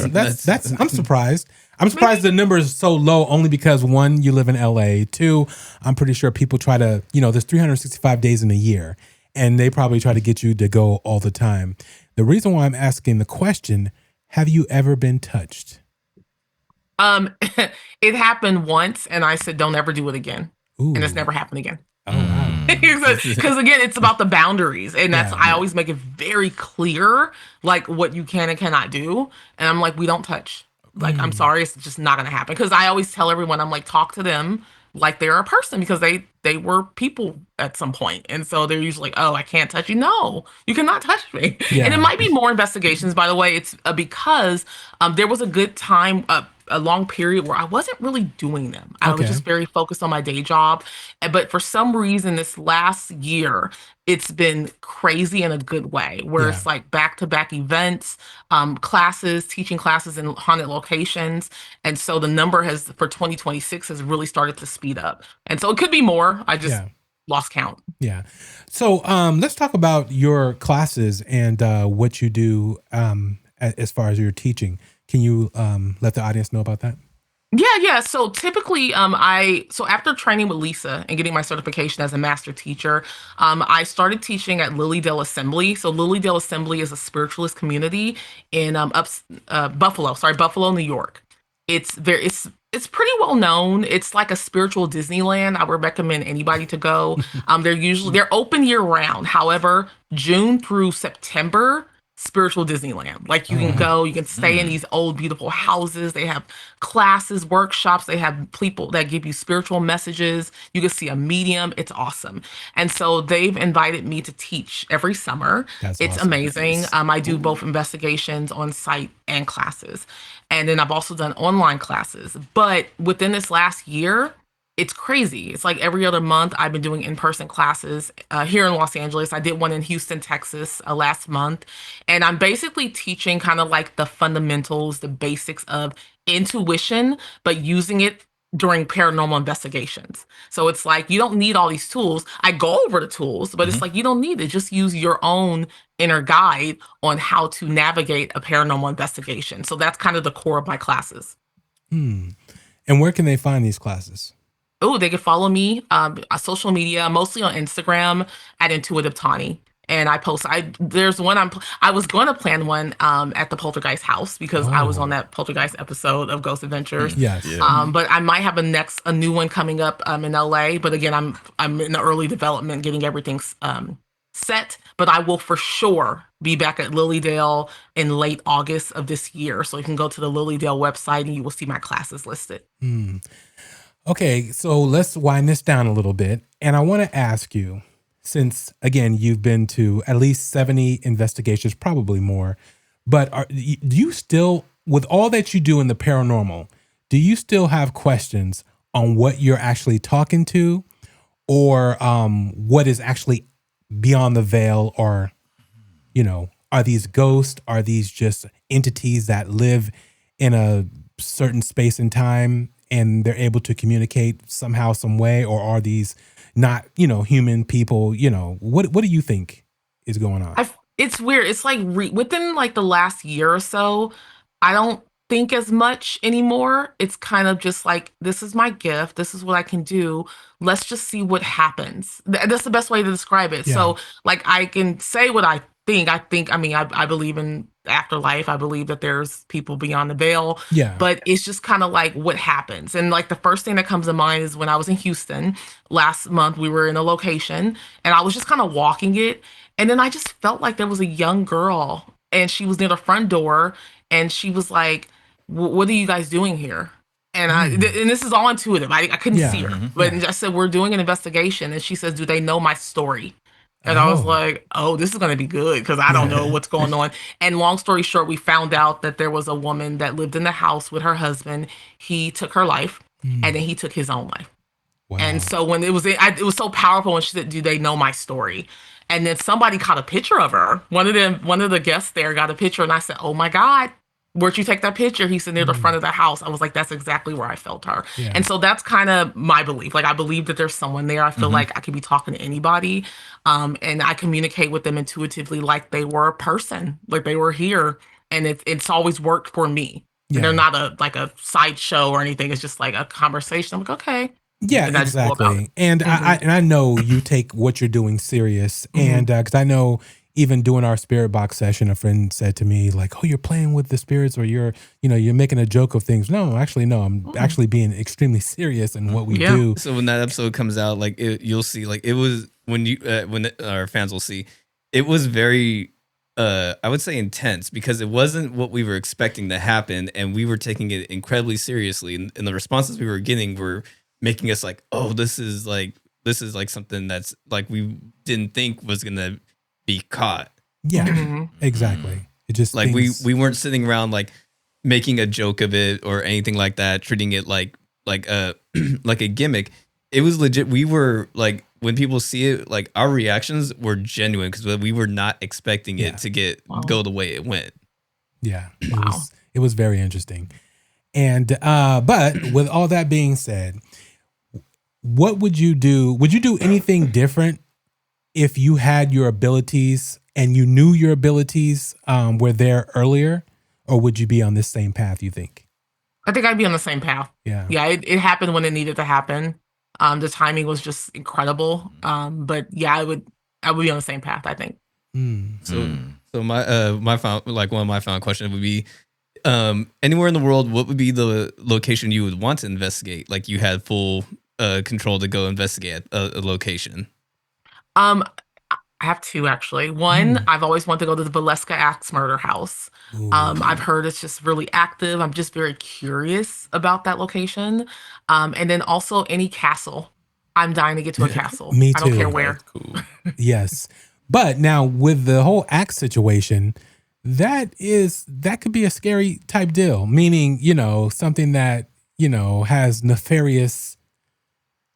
That's I'm surprised. I'm surprised the number is so low only because, one, you live in LA. Two, I'm pretty sure people try to, there's 365 days in a year, and they probably try to get you to go all the time. The reason why I'm asking the question, have you ever been touched? It happened once, and I said, don't ever do it again. Ooh. And it's never happened again. Oh, wow. Because again, it's about the boundaries, and I always make it very clear, like what you can and cannot do. And I'm like, we don't touch. Like, I'm sorry, it's just not going to happen. Because I always tell everyone, I'm like, talk to them like they're a person, because they were people at some point. And so they're usually like, oh, I can't touch you. No, you cannot touch me. Yeah. And it might be more investigations, by the way. It's because there was a good time, a long period where I wasn't really doing them. I was just very focused on my day job. But for some reason, this last year, it's been crazy in a good way, where it's like back-to-back events, classes, teaching classes in haunted locations. And so the number for 2026 has really started to speed up. And so it could be more. I just lost count. Yeah. So let's talk about your classes and what you do as far as your teaching. Can you let the audience know about that? Yeah. So typically, so after training with Lisa and getting my certification as a master teacher, I started teaching at Lilydale Assembly. So Lilydale Assembly is a spiritualist community in Buffalo, New York. It's pretty well known. It's like a spiritual Disneyland. I would recommend anybody to go. They're open year round. However, June through September, spiritual Disneyland. Like you can go, you can stay in these old, beautiful houses. They have classes, workshops. They have people that give you spiritual messages. You can see a medium. It's awesome. And so they've invited me to teach every summer. It's awesome. Amazing. I do both investigations on site and classes. And then I've also done online classes. But within this last year, it's crazy. It's like every other month I've been doing in-person classes here in Los Angeles. I did one in Houston, Texas last month. And I'm basically teaching kind of like the fundamentals, the basics of intuition, but using it during paranormal investigations. So it's like you don't need all these tools. I go over the tools, but it's like you don't need it. Just use your own inner guide on how to navigate a paranormal investigation. So that's kind of the core of my classes. And where can they find these classes? Oh, they can follow me on social media, mostly on Instagram at Intuitive Tawney. And I post. There's one I was going to plan one at the Poltergeist house because I was on that Poltergeist episode of Ghost Adventures. Yes. But I might have a new one coming up in LA. But again, I'm in the early development, getting everything set. But I will for sure be back at Lilydale in late August of this year. So you can go to the Lilydale website and you will see my classes listed. Okay, so let's wind this down a little bit. And I want to ask you, since, again, you've been to at least 70 investigations, probably more, but do you still, with all that you do in the paranormal, do you still have questions on what you're actually talking to, or what is actually beyond the veil, or, are these ghosts? Are these just entities that live in a certain space and time and they're able to communicate somehow, some way, or are these not, human people? What do you think is going on? It's weird. It's like within like the last year or so, I don't think as much anymore. It's kind of just like, this is my gift. This is what I can do. Let's just see what happens. That's the best way to describe it. Yeah. So like, I can say what I think. I believe in afterlife. I believe that there's people beyond the veil. Yeah. But it's just kind of like what happens. And like the first thing that comes to mind is when I was in Houston last month, we were in a location and I was just kind of walking it. And then I just felt like there was a young girl and she was near the front door and she was like, what are you guys doing here? And and this is all intuitive. I couldn't see her, but I said, we're doing an investigation. And she says, do they know my story? And I was like, oh, this is going to be good because I don't know what's going on. And long story short, we found out that there was a woman that lived in the house with her husband. He took her life and then he took his own life. Wow. And so when it was so powerful when she said, do they know my story? And then somebody caught a picture of her. One of the guests there got a picture and I said, oh my God, where'd you take that picture? He said, near the front of the house. I was like, that's exactly where I felt her. Yeah. And so that's kind of my belief. Like, I believe that there's someone there. I feel like I could be talking to anybody. And I communicate with them intuitively like they were a person, like they were here. And it's always worked for me. Yeah. They're not a sideshow or anything. It's just like a conversation. I'm like, okay. Yeah, And I just go about exactly. it. And I know you take what you're doing serious. And because I know even doing our spirit box session, a friend said to me like, oh, you're playing with the spirits, or you're making a joke of things. No, actually, no, I'm actually being extremely serious in what we do. So when that episode comes out, like you'll see, like it was when our fans will see, it was very, I would say intense because it wasn't what we were expecting to happen. And we were taking it incredibly seriously. And the responses we were getting were making us like, oh, this is like something that's like, we didn't think was going to be caught. Yeah, exactly. It just like we weren't sitting around like making a joke of it or anything like that, treating it like a like a gimmick. It was legit. We were like, when people see it, like our reactions were genuine because we were not expecting it to go the way it went. Yeah, it was very interesting. And but with all that being said, what would you do? Would you do anything different if you had your abilities and you knew your abilities were there earlier, or would you be on this same path, you think? I think I'd be on the same path. Yeah. Yeah, it happened when it needed to happen. The timing was just incredible. But yeah, I would be on the same path, I think. So my one of my final questions would be, anywhere in the world, what would be the location you would want to investigate? Like you had full control to go investigate a location. I have two actually. One, I've always wanted to go to the Valeska Axe murder house. I've heard it's just really active. I'm just very curious about that location. And then also any castle. I'm dying to get to a castle. Me I don't too. care where. Cool. Yes. But now with the whole axe situation, that could be a scary type deal, meaning, something that, has nefarious,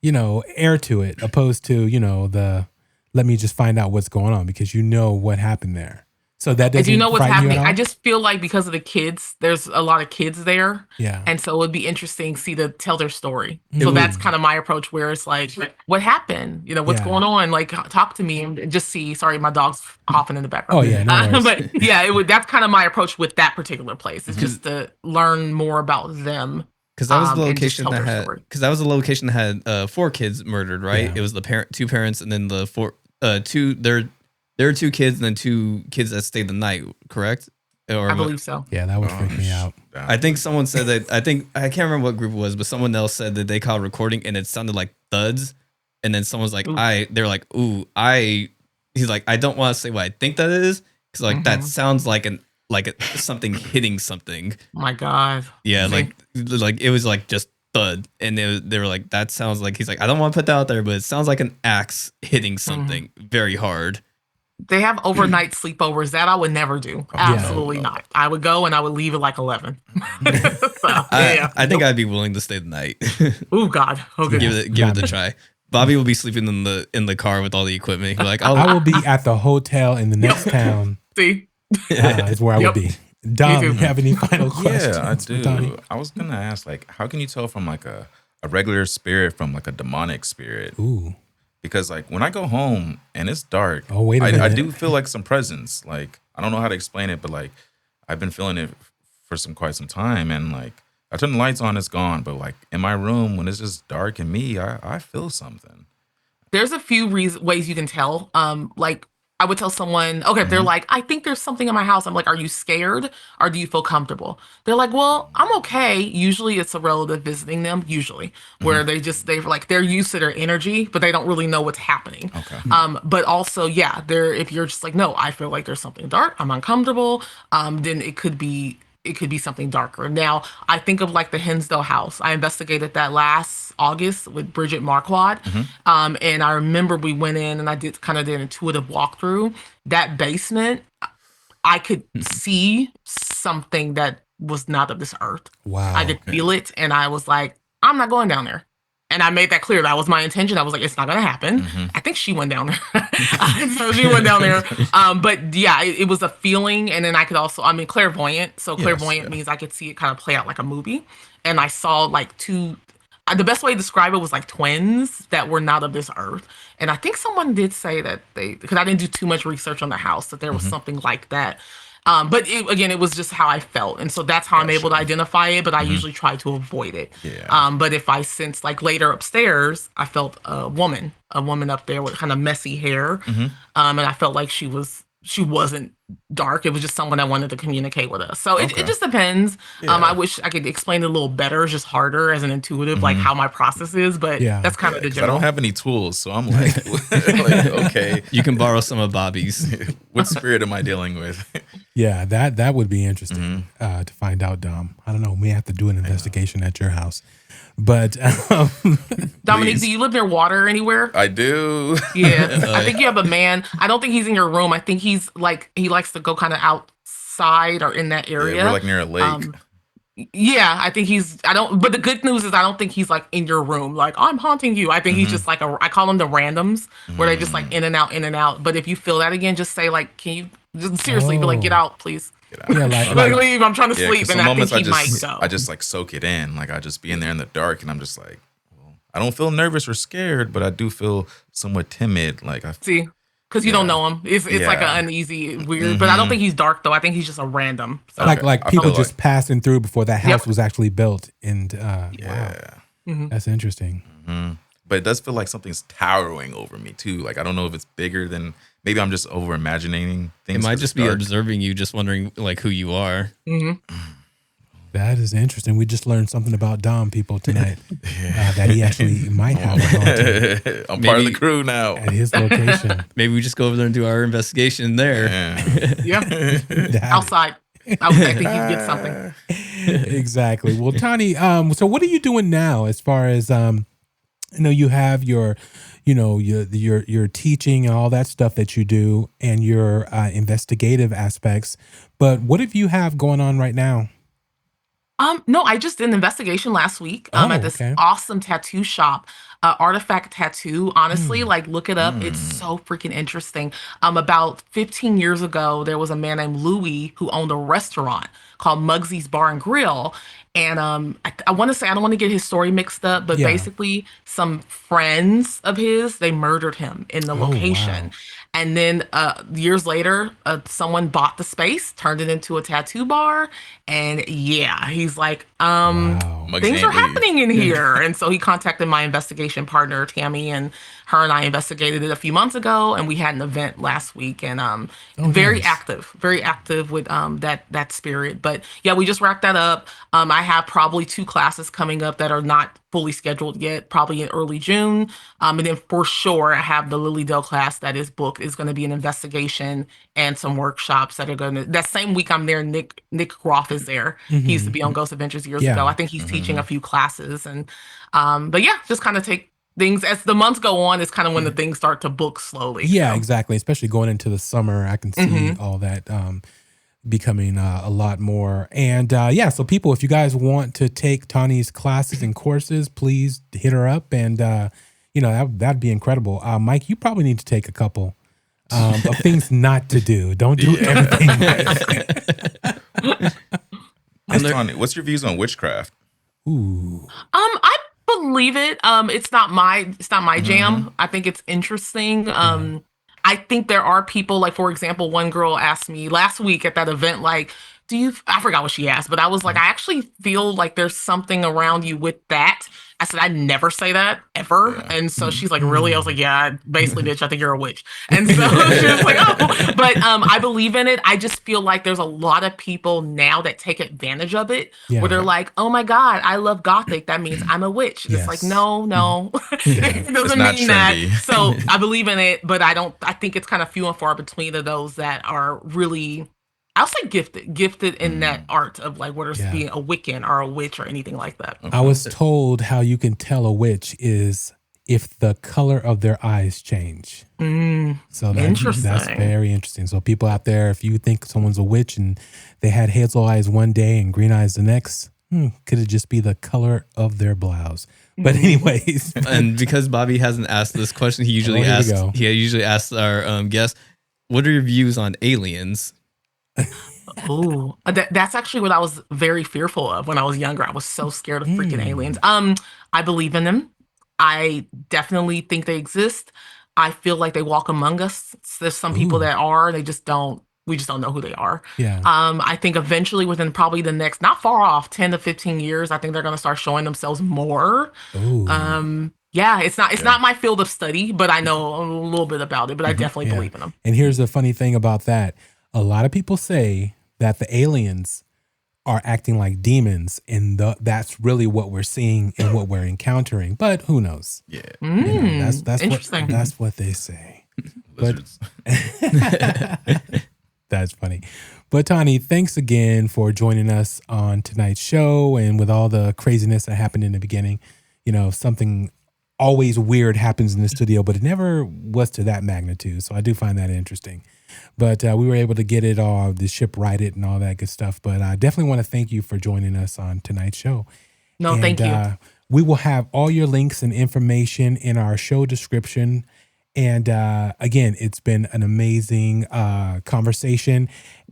air to it, opposed to, the let me just find out what's going on, because what happened there. So that I doesn't do know what's frighten you happening. at all? I just feel like because of the kids, there's a lot of kids there. Yeah. And so it would be interesting to see to tell their story. It So would. that's kind of my approach where it's like, what happened? You know, what's Yeah. going on? Like, talk to me and just see. Sorry, my dog's coughing in the background. Oh, yeah, no worries. But yeah, that's kind of my approach with that particular place. It's just to learn more about them. Because that was the and just location tell that their had. story. Because that was the location that had 4 kids murdered. Right. Yeah. It was the two parents, and then the 4 two. There were 2 kids, and then 2 kids that stayed the night. Correct. Or I believe so. Yeah, that would freak me out. I think someone said that. I can't remember what group it was, but someone else said that they caught a recording and it sounded like thuds. And then someone's like, they're like, he's like, I don't want to say what I think that is because like that sounds like something hitting something. My God. Yeah, See? like it was like just thud, and they were like, that sounds like, he's like, I don't want to put that out there, but it sounds like an axe hitting something very hard. They have overnight sleepovers. That I would never do. Absolutely not. I would go and I would leave at like 11. I think I'd be willing to stay the night. Oh God. Oh good. give it a try. Bobby will be sleeping in the car with all the equipment. He'll be like, I will be at the hotel in the next town. See? Is where I would be. Dom, you have any final questions? Yeah, I do. Donnie? I was gonna ask, like, how can you tell from like a regular spirit from like a demonic spirit? Ooh. Because like when I go home and it's dark, Oh, wait a minute. I do feel like some presence. Like I don't know how to explain it, but like I've been feeling it for quite some time, and like I turn the lights on, it's gone. But like in my room when it's just dark and me, I feel something. There's a few ways you can tell. Like I would tell someone, okay, if they're like, I think there's something in my house. I'm like, are you scared or do you feel comfortable? They're like, well, I'm okay. Usually it's a relative visiting them, where they're used to their energy, but they don't really know what's happening. Okay. But also, yeah, if you're just like, no, I feel like there's something dark, I'm uncomfortable, then it could be something darker. Now, I think of like the Hinsdale house. I investigated that last August with Bridget Marquardt. And I remember we went in and I did an intuitive walkthrough. That basement, I could see something that was not of this earth. Wow. I could feel it. And I was like, I'm not going down there. And I made that clear. That was my intention. I was like, it's not going to happen. I think she went down there. So she went down there. But yeah, it was a feeling. And then I could also, clairvoyant. So clairvoyant means I could see it kind of play out like a movie. And I saw like 2, the best way to describe it was like twins that were not of this earth. And I think someone did say that because I didn't do too much research on the house, that there was something like that. But it was just how I felt. And so that's how I'm able to identify it, but I usually try to avoid it. Yeah. But if I sense like later upstairs, I felt a woman up there with kind of messy hair. And I felt like she wasn't dark. It was just someone that wanted to communicate with us. So it just depends. I wish I could explain it a little better. It's just harder as an intuitive, like how my process is, but that's kind of the 'cause I general. don't have any tools, so I'm like, okay, you can borrow some of Bobby's. what spirit am I dealing with? Yeah, that would be interesting to find out, Dom. I don't know. We have to do an investigation at your house. But Dominique, Please. do you live near water anywhere? I do. Yeah, I think you have a man. I don't think he's in your room. I think he's like, he likes to go kind of outside or in that area. Yeah, we're like near a lake. Yeah, I think but the good news is I don't think he's like in your room, like, I'm haunting you. I think he's just like I call them the randoms, where they just like in and out. But if you feel that again, just say like, can you just seriously be like, get out, please. yeah, Like, leave, I'm trying to 'cause sleep. some And I think moments he might go. I just like soak it in. Like I just be in there in the dark, and I'm just like, well, I don't feel nervous or scared, but I do feel somewhat timid. Like I See, because you don't know him. It's like Yeah. an uneasy, weird. But I don't think he's dark though. I think he's just a random. So. like I people feel just passing through before that house was actually built. And wow, Mm-hmm. that's interesting. But it does feel like something's towering over me too. Like I don't know if it's bigger than, maybe I'm just over imagining things. It might 'cause just it's be dark. observing you, just wondering like who you are. That is interesting. We just learned something about Dom, people, tonight. That he actually might have a haunting I'm part of the Maybe- crew now. at his location. Maybe we just go over there and do our investigation there. Yeah. Yeah, outside. I think he'd get something. Exactly. Well, Tawney, so what are you doing now as far as you have your teaching and all that stuff that you do and your investigative aspects, but what have you have going on right now? No, I just did an investigation last week at this okay. awesome tattoo shop. artifact tattoo. Honestly, like look it up. It's so freaking interesting. About 15 years ago, there was a man named Louis who owned a restaurant called Muggsy's Bar and Grill. And I want to say, I don't want to get his story mixed up, but Yeah. basically some friends of his, they murdered him in the location. wow. And then years later, someone bought the space, turned it into a tattoo bar. And yeah, he's like, Wow. Muggsy things ain't are leave. happening in here. And so he contacted my investigation partner, Tammy, and her and I investigated it a few months ago. And we had an event last week, and very nice. active with that spirit. But yeah, we just wrapped that up. I have probably 2 classes coming up that are not fully scheduled yet, probably in early June. And then for sure, I have the Lily Dale class that is booked. Is going to be an investigation and some workshops that are going to. That same week I'm there. Nick Groff is there. He used to be on Ghost Adventures years Yeah. ago. I think he's teaching a few classes, and but yeah, just kind of take things as the months go on. It's kind of when the things start to book slowly. Yeah, so. exactly. Especially going into the summer, I can see all that becoming a lot more. And yeah, so people, if you guys want to take Tawney's classes and courses, please hit her up, and that'd be incredible. Mike, you probably need to take a couple of things not to do. Don't do everything. Yes, Tawney, what's your views on witchcraft? Ooh. I believe it. It's not my jam. I think it's interesting. I think there are people, like, for example, one girl asked me last week at that event, like, I forgot what she asked, but I was like, I actually feel like there's something around you with that. I said, I never say that ever. Yeah. And so she's like, really? I was like, yeah, basically, bitch, I think you're a witch. And so she was like, oh, but I believe in it. I just feel like there's a lot of people now that take advantage of it, where they're like, oh my God, I love Gothic. That means I'm a witch. And it's like, no, it doesn't mean that. So I believe in it, but I think it's kind of few and far between of those that are really, I'll say gifted in that art of like what is being a Wiccan or a witch or anything like that. I was told how you can tell a witch is if the color of their eyes change. So that's very interesting. So people out there, if you think someone's a witch and they had hazel eyes one day and green eyes the next, could it just be the color of their blouse? But anyways, and because Bobby hasn't asked this question, he usually asks our guests, "What are your views on aliens?" Oh, that's actually what I was very fearful of when I was younger. I was so scared of freaking aliens. I believe in them. I definitely think they exist. I feel like they walk among us. There's some people that are, we just don't know who they are. Yeah. I think eventually within probably the next, not far off, 10 to 15 years, I think they're going to start showing themselves more. Yeah, it's not my field of study, but I know a little bit about it, but I definitely believe in them. And here's the funny thing about that. A lot of people say that the aliens are acting like demons, and that's really what we're seeing and what we're encountering. But who knows? Yeah, that's interesting. That's what they say. But that's funny. But Tawney, thanks again for joining us on tonight's show, and with all the craziness that happened in the beginning. Something always weird happens in the studio, but it never was to that magnitude. So I do find that interesting. But we were able to get it all, the ship righted and all that good stuff. But I definitely want to thank you for joining us on tonight's show. No, thank you. We will have all your links and information in our show description. And again, it's been an amazing conversation.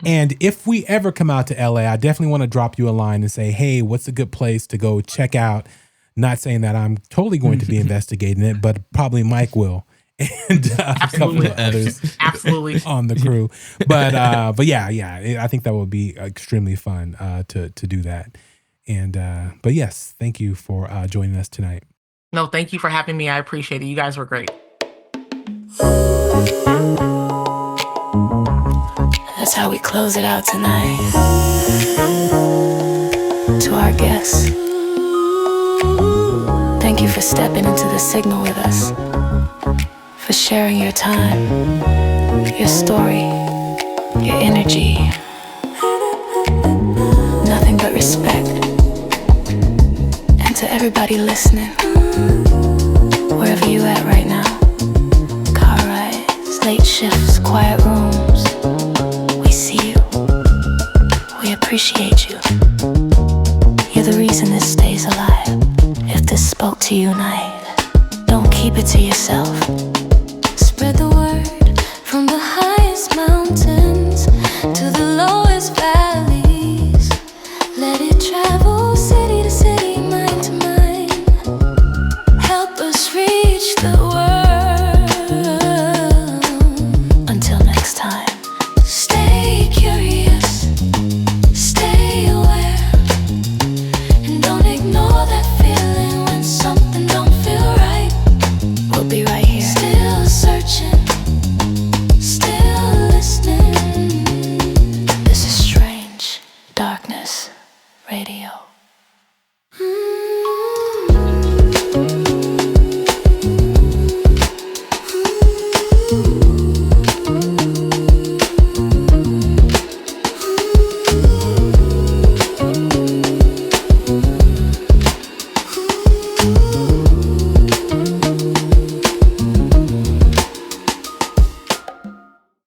And if we ever come out to LA, I definitely want to drop you a line and say, hey, what's a good place to go check out? Not saying that I'm totally going to be investigating it, but probably Mike will. And a couple of others on the crew. But yeah, I think that would be extremely fun to do that. And but yes, thank you for joining us tonight. No, thank you for having me. I appreciate it. You guys were great. That's how we close it out tonight. To our guests, thank you for stepping into the signal with us, for sharing your time, your story, your energy. Nothing but respect. And to everybody listening, wherever you at right now, car rides, late shifts, quiet rooms, we see you. We appreciate you. You're the reason this stays alive. If this spoke to you tonight, keep it to yourself. Spread the word from the highest mountains to the lowest valleys. Let it travel city to city, mind to mind. Help us reach the world. Until next time, stay curious, stay aware, and don't ignore that feeling when something don't feel right. We'll be right here, still searching, still listening. This is Strange Darkness Radio.